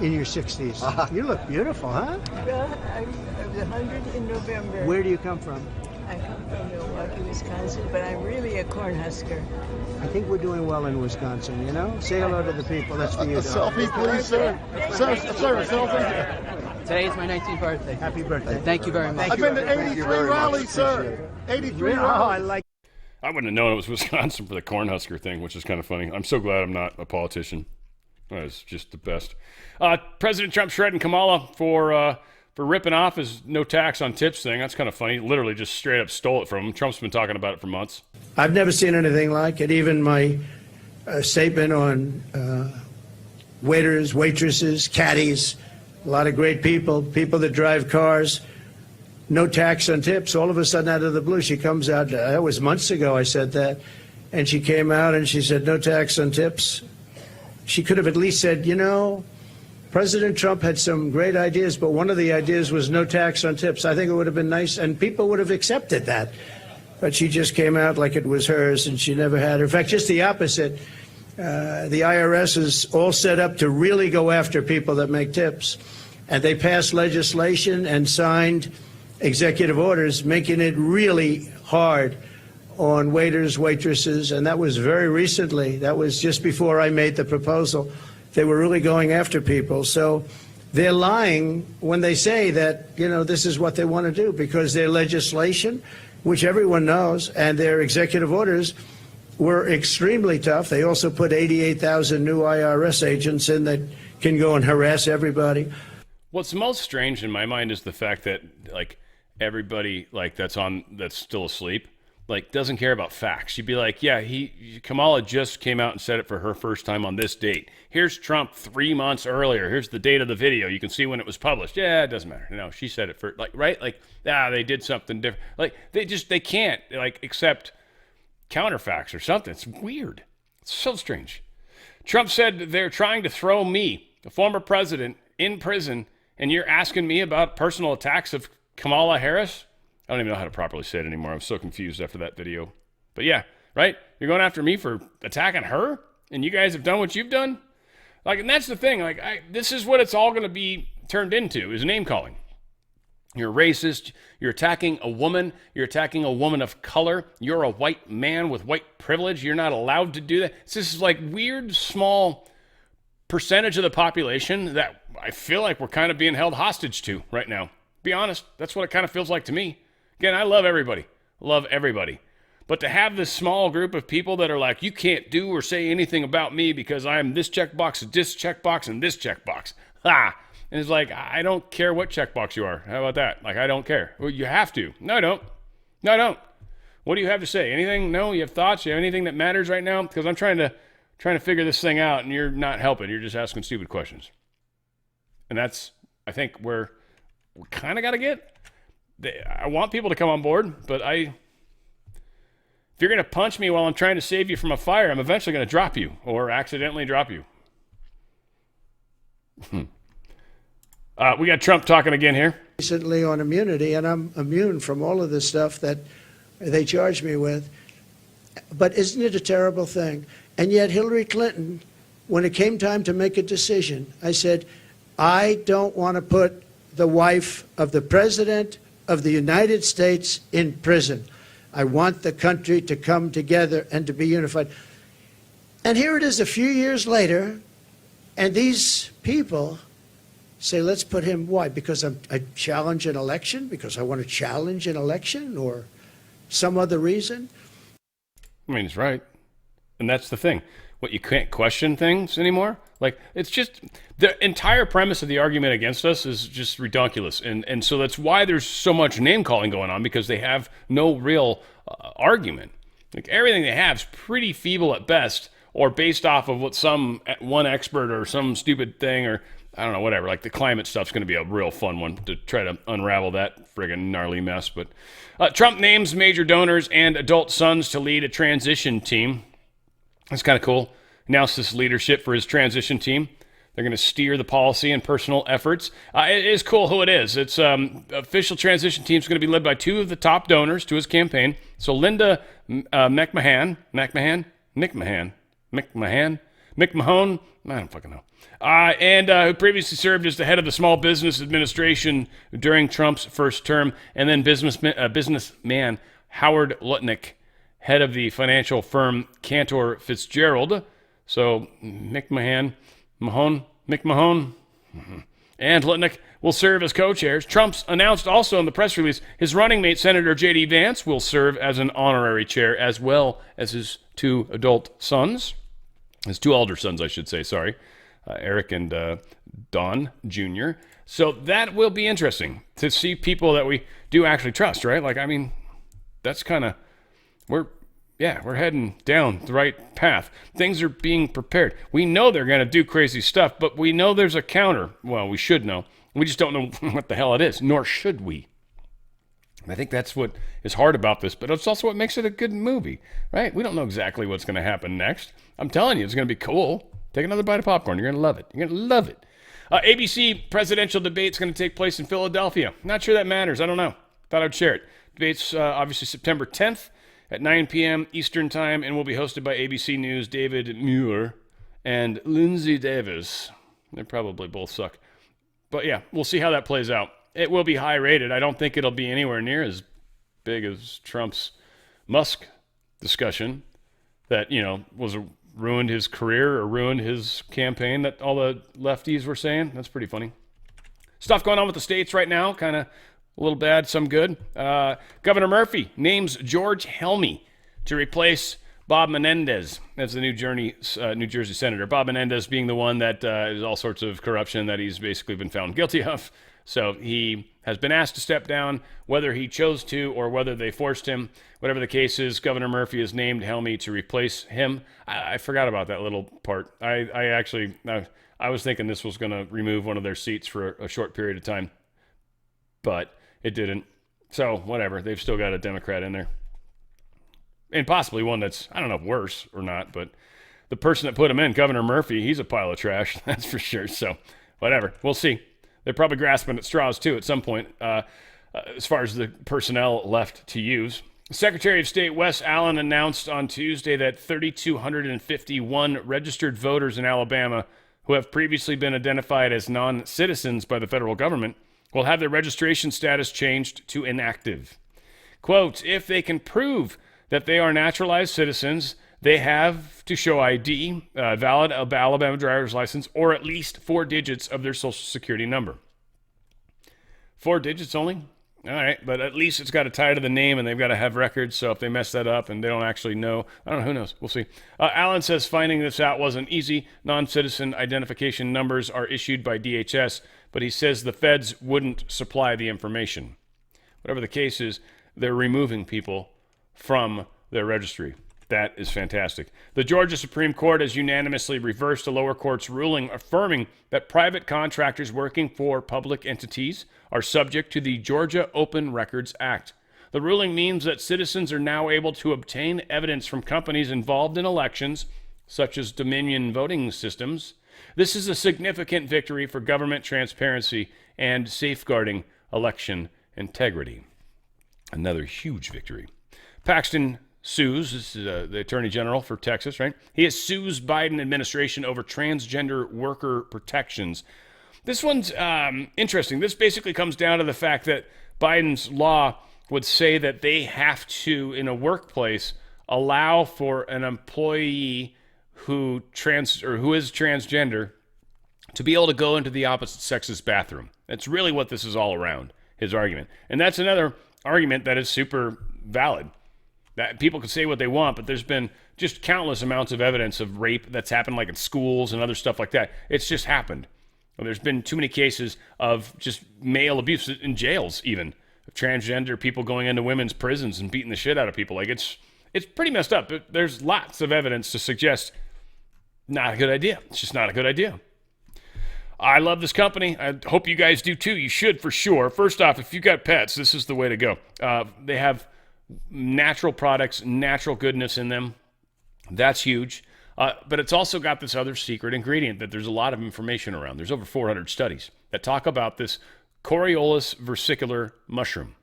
in your 60s. You look beautiful, huh? I was 100 in November. Where do you come from? I come from Milwaukee, Wisconsin, but I'm really a Cornhusker. I think we're doing well in Wisconsin, you know? Say hello to the people. That's for you. A selfie, please, sir. Sir, a selfie. Today is my 19th birthday. Happy birthday. Thank you very much. I've been to 83 rallies, sir. 83 Oh, I rallies. like. I wouldn't have known it was Wisconsin for the Cornhusker thing, which is kind of funny. I'm so glad I'm not a politician. That is just the best. President Trump shredding Kamala for ripping off his no tax on tips thing. That's kind of funny. Literally just straight up stole it from him. Trump's been talking about it for months. I've never seen anything like it. Even my statement on waiters, waitresses, caddies, a lot of great people that drive cars, no tax on tips. All of a sudden, out of the blue, she comes out. That was months ago I said that. And she came out and she said, no tax on tips. She could have at least said, you know, President Trump had some great ideas, but one of the ideas was no tax on tips. I think it would have been nice, and people would have accepted that. But she just came out like it was hers, and she never had her. In fact, just the opposite. The IRS is all set up to really go after people that make tips. And they passed legislation and signed executive orders making it really hard on waiters, waitresses, and that was very recently. That was just before I made the proposal. They were really going after people. So they're lying when they say that, you know, this is what they want to do, because their legislation, which everyone knows, and their executive orders were extremely tough. They also put 88,000 new IRS agents in that can go and harass everybody. What's most strange in my mind is the fact that, like, everybody, like, that's still asleep, like, doesn't care about facts. You'd be like, yeah, Kamala just came out and said it for her first time on this date. Here's Trump 3 months earlier. Here's the date of the video. You can see when it was published. Yeah, it doesn't matter. No, she said it first. Like, right? Like, they did something different. Like, they can't, like, accept counterfacts or something. It's weird. It's so strange. Trump said they're trying to throw me, the former president, in prison, and you're asking me about personal attacks of Kamala Harris? I don't even know how to properly say it anymore. I'm so confused after that video. But yeah, right? You're going after me for attacking her? And you guys have done what you've done? Like, and that's the thing. Like, this is what it's all going to be turned into, is name calling. You're racist. You're attacking a woman. You're attacking a woman of color. You're a white man with white privilege. You're not allowed to do that. It's this like weird, small percentage of the population that I feel like we're kind of being held hostage to right now. Be honest. That's what it kind of feels like to me. Again, I love everybody. Love everybody. But to have this small group of people that are like, you can't do or say anything about me because I'm this checkbox, this checkbox, and this checkbox. Ha! And it's like, I don't care what checkbox you are. How about that? Like, I don't care. Well, you have to. No, I don't. No, I don't. What do you have to say? Anything? No? You have thoughts? You have anything that matters right now? Because I'm trying to figure this thing out, and you're not helping. You're just asking stupid questions. And that's, I think, where we kind of got to get. I want people to come on board, but if you're going to punch me while I'm trying to save you from a fire, I'm eventually going to drop you or accidentally drop you. We got Trump talking again here. Recently on immunity, and I'm immune from all of the stuff that they charge me with. But isn't it a terrible thing? And yet Hillary Clinton, when it came time to make a decision, I said, I don't want to put the wife of the president of the United States in prison. I want the country to come together and to be unified. And here it is a few years later, and these people say, let's put him, why? Because I challenge an election? Because I want to challenge an election? Or some other reason? I mean, it's right. And that's the thing. What, you can't question things anymore? Like, it's just, the entire premise of the argument against us is just ridiculous. And so that's why there's so much name-calling going on, because they have no real argument. Like, everything they have is pretty feeble at best, or based off of what one expert or some stupid thing, or I don't know, whatever. Like, the climate stuff's going to be a real fun one to try to unravel that friggin' gnarly mess. But Trump names major donors and adult sons to lead a transition team. That's kind of cool. Announced this leadership for his transition team. They're going to steer the policy and personal efforts. It is cool who it is. It's official transition team is going to be led by two of the top donors to his campaign. So Linda McMahon, Mick Mahone, I don't fucking know. And who previously served as the head of the Small Business Administration during Trump's first term, and then businessman Howard Lutnick, head of the financial firm Cantor Fitzgerald. So Mick Mahone, and Lutnick will serve as co-chairs. Trump's announced also in the press release his running mate, Senator J.D. Vance, will serve as an honorary chair, as well as his two adult sons. His two elder sons, I should say, sorry. Eric and Don Jr. So that will be interesting to see people that we do actually trust, right? Like, I mean, that's kind of, we're heading down the right path. Things are being prepared. We know they're going to do crazy stuff, but we know there's a counter. Well, we should know. We just don't know what the hell it is, nor should we. I think that's what is hard about this, but it's also what makes it a good movie, right? We don't know exactly what's going to happen next. I'm telling you, it's going to be cool. Take another bite of popcorn. You're going to love it. You're going to love it. ABC presidential debate is going to take place in Philadelphia. Not sure that matters. I don't know. Thought I'd share it. Debate's obviously September 10th at 9 p.m. Eastern Time, and will be hosted by ABC News' David Muir and Lindsay Davis. They probably both suck. But yeah, we'll see how that plays out. It will be high rated. I don't think it'll be anywhere near as big as Trump's Musk discussion that, ruined his career or ruined his campaign that all the lefties were saying. That's pretty funny. Stuff going on with the states right now, kind of a little bad, some good. Governor Murphy names George Helmy to replace Bob Menendez as the New Jersey senator. Bob Menendez being the one that is all sorts of corruption that he's basically been found guilty of. So he has been asked to step down, whether he chose to or whether they forced him. Whatever the case is, Governor Murphy has named Helmy to replace him. I forgot about that little part. I was thinking this was going to remove one of their seats for a short period of time, but it didn't. So whatever, they've still got a Democrat in there. And possibly one that's, I don't know, worse or not, but the person that put him in, Governor Murphy, he's a pile of trash, that's for sure. So whatever, we'll see. They're probably grasping at straws, too, at some point, as far as the personnel left to use. Secretary of State Wes Allen announced on Tuesday that 3,251 registered voters in Alabama who have previously been identified as non-citizens by the federal government will have their registration status changed to inactive. Quote, if they can prove that they are naturalized citizens, they have to show ID, valid Alabama driver's license, or at least 4 digits of their social security number. 4 digits only? All right, but at least it's got to tie to the name, and they've got to have records, so if they mess that up and they don't actually know, I don't know, who knows? We'll see. Allen says finding this out wasn't easy. Non-citizen identification numbers are issued by DHS, but he says the feds wouldn't supply the information. Whatever the case is, they're removing people from their registry. That is fantastic. The Georgia Supreme Court has unanimously reversed a lower court's ruling affirming that private contractors working for public entities are subject to the Georgia Open Records Act. The ruling means that citizens are now able to obtain evidence from companies involved in elections, such as Dominion voting systems. This is a significant victory for government transparency and safeguarding election integrity. Another huge victory. Paxton sues, this is the Attorney General for Texas, right? He has sues Biden administration over transgender worker protections. This one's interesting. This basically comes down to the fact that Biden's law would say that they have to, in a workplace, allow for an employee who is transgender to be able to go into the opposite sex's bathroom. That's really what this is all around, his argument. And that's another argument that is super valid. That people can say what they want, but there's been just countless amounts of evidence of rape that's happened, like in schools and other stuff like that. It's just happened. There's been too many cases of just male abuse in jails, even of transgender people going into women's prisons and beating the shit out of people. Like it's pretty messed up. There's lots of evidence to suggest not a good idea. It's just not a good idea. I love this company. I hope you guys do too. You should for sure. First off, if you've got pets, this is the way to go. They have natural products, natural goodness in them. That's huge. But it's also got this other secret ingredient that there's a lot of information around. There's over 400 studies that talk about this Coriolis versicolor mushroom.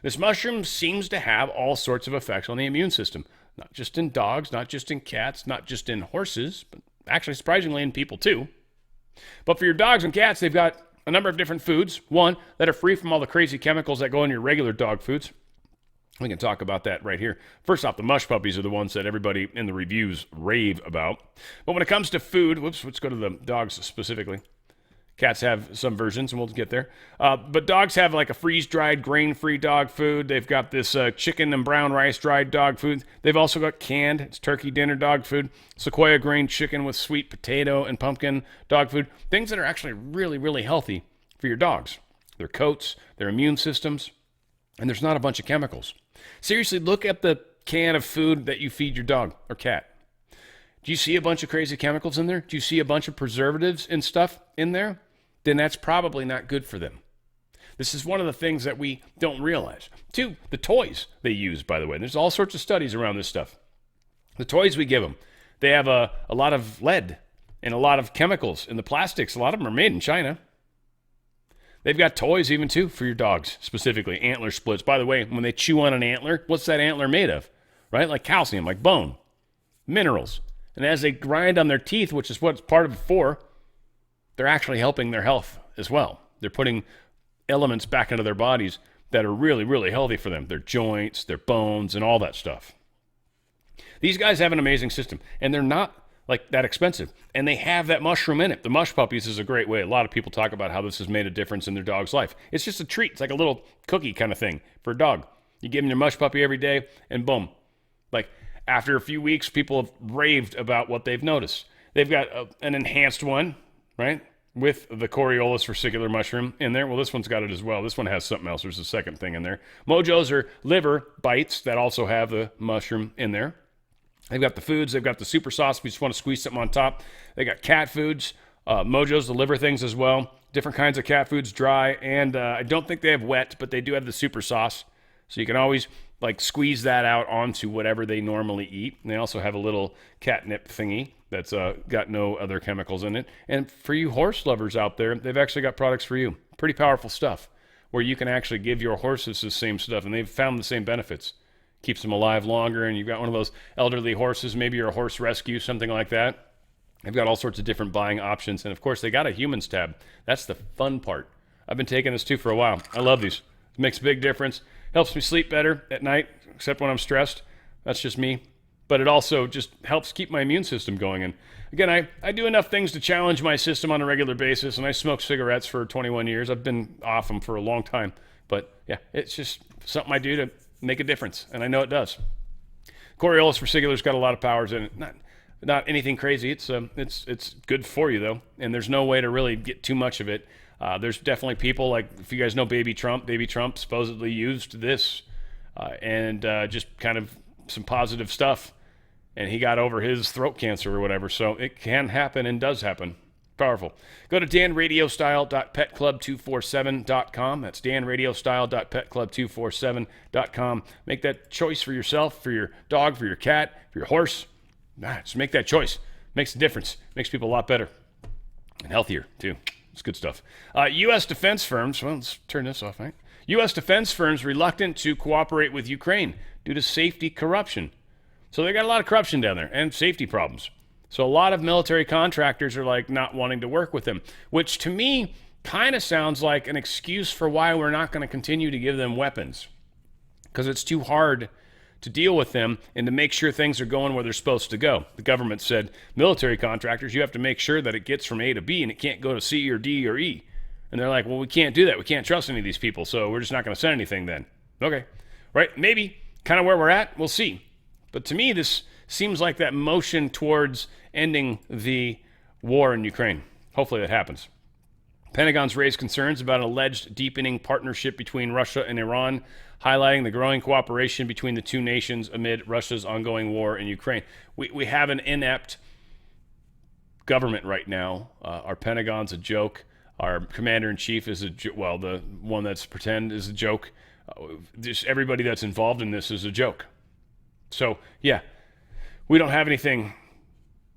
This mushroom seems to have all sorts of effects on the immune system, not just in dogs, not just in cats, not just in horses, but Actually, surprisingly, in people too. But for your dogs and cats, they've got a number of different foods. One, that are free from all the crazy chemicals that go in your regular dog foods. We can talk about that right here. First off, the mush puppies are the ones that everybody in the reviews rave about. But when it comes to food, let's go to the dogs specifically. Cats have some versions, and we'll get there. But dogs have like a freeze-dried, grain-free dog food. They've got this chicken and brown rice dried dog food. They've also got canned, it's turkey dinner dog food, Sequoia grain chicken with sweet potato and pumpkin dog food. Things that are actually really, really healthy for your dogs. Their coats, their immune systems, and there's not a bunch of chemicals. Seriously, look at the can of food that you feed your dog or cat. Do you see a bunch of crazy chemicals in there? Do you see a bunch of preservatives and stuff in there? Then that's probably not good for them. This is one of the things that we don't realize. Two, the toys they use, by the way. There's all sorts of studies around this stuff. The toys we give them, they have a lot of lead and a lot of chemicals in the plastics. A lot of them are made in China. They've got toys even too for your dogs, specifically antler splits. By the way, when they chew on an antler, what's that antler made of? Right? Like calcium, like bone, minerals. And as they grind on their teeth, which is what it's part of it for, they're actually helping their health as well. They're putting elements back into their bodies that are really, really healthy for them. Their joints, their bones, and all that stuff. These guys have an amazing system, and they're not like that expensive. And they have that mushroom in it. The mush puppies is a great way. A lot of people talk about how this has made a difference in their dog's life. It's just a treat. It's like a little cookie kind of thing for a dog. You give them your mush puppy every day, and boom. Like after a few weeks, people have raved about what they've noticed. They've got an enhanced one, right, with the Coriolis versicolor mushroom in there. Well, this one's got it as well. This one has something else. There's a second thing in there. Mojos are liver bites that also have the mushroom in there. They've got the foods. They've got the super sauce if you just want to squeeze something on top. They got cat foods, Mojos, the liver things as well. Different kinds of cat foods, dry, and I don't think they have wet, but they do have the super sauce. So you can always like squeeze that out onto whatever they normally eat. And they also have a little catnip thingy that's got no other chemicals in it. And for you horse lovers out there, they've actually got products for you. Pretty powerful stuff where you can actually give your horses the same stuff, and they've found the same benefits. Keeps them alive longer, and you've got one of those elderly horses, maybe you're a horse rescue, something like that. They've got all sorts of different buying options, and of course, they got a humans tab. That's the fun part. I've been taking this too for a while. I love these. It makes a big difference. Helps me sleep better at night, except when I'm stressed. That's just me. But it also just helps keep my immune system going. And again, I do enough things to challenge my system on a regular basis, and I smoked cigarettes for 21 years. I've been off them for a long time. But yeah, it's just something I do to make a difference, and I know it does. Coriolis versicolor's got a lot of powers in it. Not anything crazy. It's good for you though, and there's no way to really get too much of it. There's definitely people like, if you guys know Baby Trump supposedly used this and just kind of some positive stuff, and he got over his throat cancer or whatever. So it can happen and does happen. Powerful. Go to danradiostyle.petclub247.com. That's danradiostyle.petclub247.com. Make that choice for yourself, for your dog, for your cat, for your horse. Just make that choice. Makes a difference. Makes people a lot better and healthier too. It's good stuff. U.S. defense firms, well, let's turn this off, right? U.S. defense firms reluctant to cooperate with Ukraine due to safety corruption. So they got a lot of corruption down there and safety problems. So a lot of military contractors are like not wanting to work with them, which to me kind of sounds like an excuse for why we're not going to continue to give them weapons, because it's too hard to deal with them and to make sure things are going where they're supposed to go. The government said, military contractors, you have to make sure that it gets from A to B and it can't go to C or D or E. And they're like, well, we can't do that. We can't trust any of these people, so we're just not going to send anything then. Okay, right? Maybe kind of where we're at, we'll see. But to me, this seems like that motion towards ending the war in Ukraine. Hopefully that happens. Pentagon's raised concerns about an alleged deepening partnership between Russia and Iran, highlighting the growing cooperation between the two nations amid Russia's ongoing war in Ukraine. We have an inept government right now. Our Pentagon's a joke. Our commander-in-chief is well, the one that's pretend is a joke. Just everybody that's involved in this is a joke. So, yeah, we don't have anything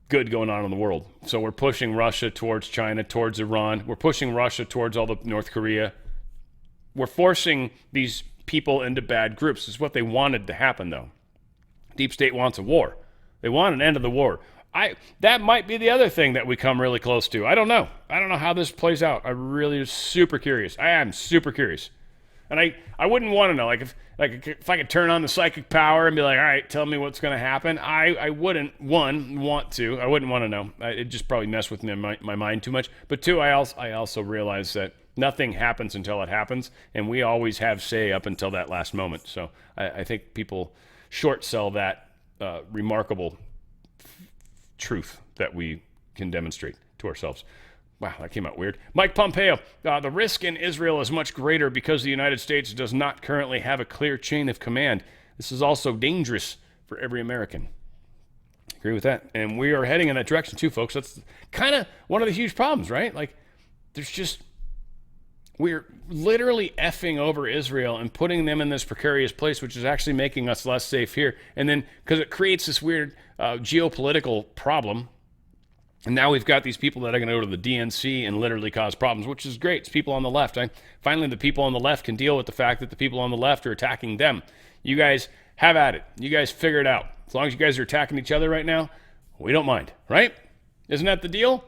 good going on in the world. So we're pushing Russia towards China, towards Iran. We're pushing Russia towards all the North Korea. We're forcing these people into bad groups. This is what they wanted to happen, though. Deep State wants a war. They want an end of the war. that might be the other thing that we come really close to. I don't know. I don't know how this plays out. I really am super curious. I am super curious. And I wouldn't want to know. Like if I could turn on the psychic power and be like, all right, tell me what's going to happen. I wouldn't, want to. I wouldn't want to know. It'd just probably mess with my mind too much. But two, I also realize that nothing happens until it happens. And we always have say up until that last moment. So I think people short sell that remarkable truth that we can demonstrate to ourselves. Wow, that came out weird. Mike Pompeo, the risk in Israel is much greater because the United States does not currently have a clear chain of command. This is also dangerous for every American. Agree with that. And we are heading in that direction too, folks. That's kind of one of the huge problems, right? Like, we're literally effing over Israel and putting them in this precarious place, which is actually making us less safe here. And then, because it creates this weird geopolitical problem, and now we've got these people that are going to go to the DNC and literally cause problems, which is great. It's people on the left. Finally, the people on the left can deal with the fact that the people on the left are attacking them. You guys have at it. You guys figure it out. As long as you guys are attacking each other right now, we don't mind, right? Isn't that the deal?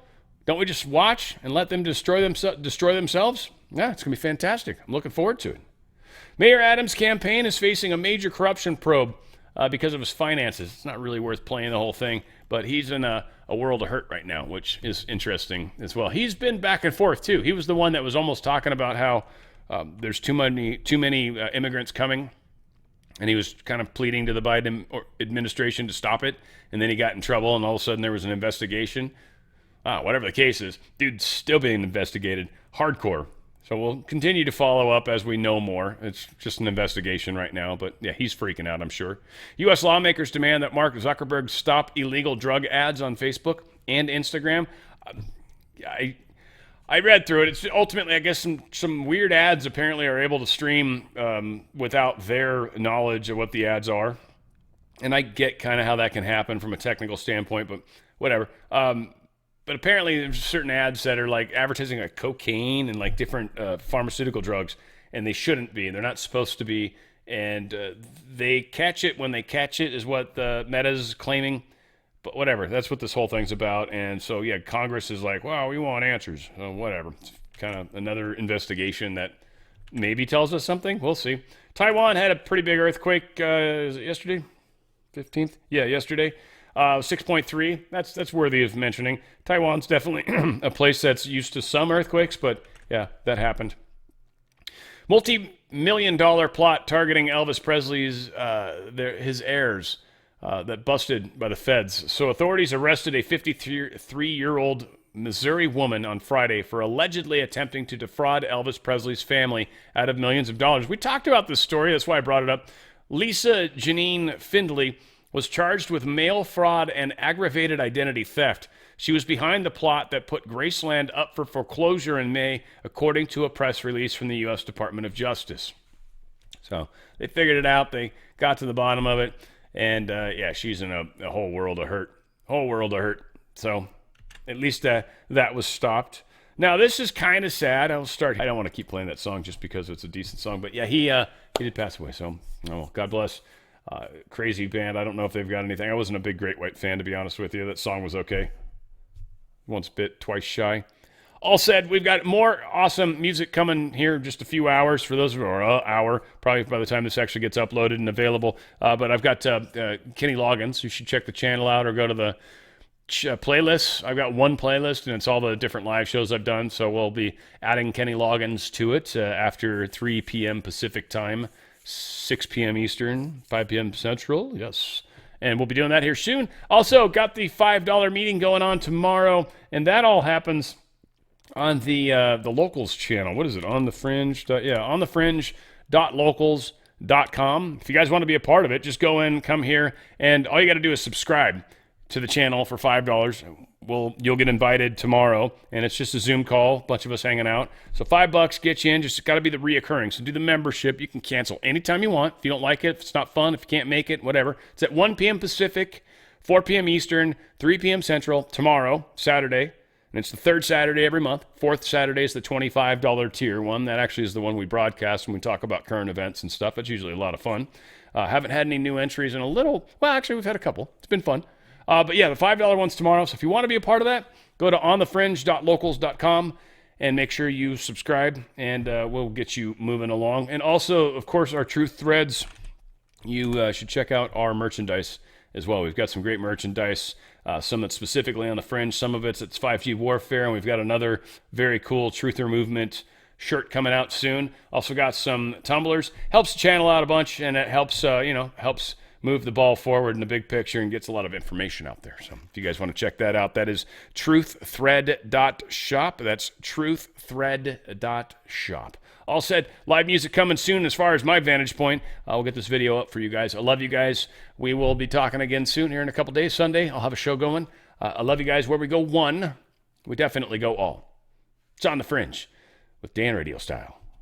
Don't we just watch and let them destroy themselves? Yeah, it's going to be fantastic. I'm looking forward to it. Mayor Adams' campaign is facing a major corruption probe because of his finances. It's not really worth playing the whole thing, but he's in a world of hurt right now, which is interesting as well. He's been back and forth, too. He was the one that was almost talking about how there's too many immigrants coming, and he was kind of pleading to the Biden administration to stop it, and then he got in trouble, and all of a sudden there was an investigation. Whatever the case is, dude's still being investigated hardcore. So we'll continue to follow up as we know more. It's just an investigation right now, but yeah, he's freaking out, I'm sure. U.S. lawmakers demand that Mark Zuckerberg stop illegal drug ads on Facebook and Instagram. I read through it. It's ultimately, I guess, some weird ads apparently are able to stream without their knowledge of what the ads are. And I get kind of how that can happen from a technical standpoint, but whatever. But apparently there's certain ads that are like advertising like cocaine and like different pharmaceutical drugs, and they shouldn't be. They're not supposed to be. And they catch it when they catch it is what the Meta's claiming. But whatever, that's what this whole thing's about. And so, yeah, Congress is like, wow, we want answers. So whatever. It's kind of another investigation that maybe tells us something. We'll see. Taiwan had a pretty big earthquake. Is it yesterday? 15th? Yeah, yesterday. 6.3. That's worthy of mentioning. Taiwan's definitely a place that's used to some earthquakes, but yeah, that happened. Multi-million-dollar plot targeting Elvis Presley's his heirs that busted by the feds. So authorities arrested a 53-year-old Missouri woman on Friday for allegedly attempting to defraud Elvis Presley's family out of millions of dollars. We talked about this story. That's why I brought it up. Lisa Janine Findley was charged with mail fraud and aggravated identity theft. She was behind the plot that put Graceland up for foreclosure in May, according to a press release from the U.S. Department of Justice. So they figured it out. They got to the bottom of it. And, yeah, she's in a whole world of hurt. So at least that was stopped. Now, this is kind of sad. I don't want to keep playing that song just because it's a decent song. But, yeah, he did pass away. So, God bless. Crazy band. I don't know if they've got anything. I wasn't a big Great White fan, to be honest with you. That song was okay. Once bit, twice shy. All said, we've got more awesome music coming here in just a few hours. For those who are an hour, probably by the time this actually gets uploaded and available. But I've got Kenny Loggins. You should check the channel out or go to the playlists. I've got one playlist, and it's all the different live shows I've done. So we'll be adding Kenny Loggins to it after 3 p.m. Pacific time. 6 p.m. Eastern, 5 p.m. Central, yes. And we'll be doing that here soon. Also, got the $5 meeting going on tomorrow, and that all happens on the Locals channel. What is it? On the Fringe? On the Fringe.locals.com. If you guys want to be a part of it, just go in, come here, and all you got to do is subscribe to the channel for $5. You'll get invited tomorrow, and it's just a Zoom call, a bunch of us hanging out. So $5 gets you in. Just got to be the reoccurring. So do the membership. You can cancel anytime you want. If you don't like it, if it's not fun, if you can't make it, whatever. It's at 1 p.m. Pacific, 4 p.m. Eastern, 3 p.m. Central tomorrow, Saturday. And it's the third Saturday every month. Fourth Saturday is the $25 tier one. That actually is the one we broadcast when we talk about current events and stuff. It's usually a lot of fun. Haven't had any new entries in a little. Well, actually, we've had a couple. It's been fun. But yeah, the $5 one's tomorrow. So if you want to be a part of that, go to onthefringe.locals.com and make sure you subscribe, and we'll get you moving along. And also, of course, our Truth Threads. You should check out our merchandise as well. We've got some great merchandise, some that's specifically on the Fringe. Some of it's 5G Warfare, and we've got another very cool Truther Movement shirt coming out soon. Also got some tumblers. Helps the channel out a bunch, and it helps, helps move the ball forward in the big picture and gets a lot of information out there. So if you guys want to check that out, that is truththread.shop. That's truththread.shop. All said, live music coming soon as far as my vantage point. We'll get this video up for you guys. I love you guys. We will be talking again soon here in a couple days. Sunday, I'll have a show going. I love you guys. Where we go one, we definitely go all. It's On the Fringe with Dan Radio Style.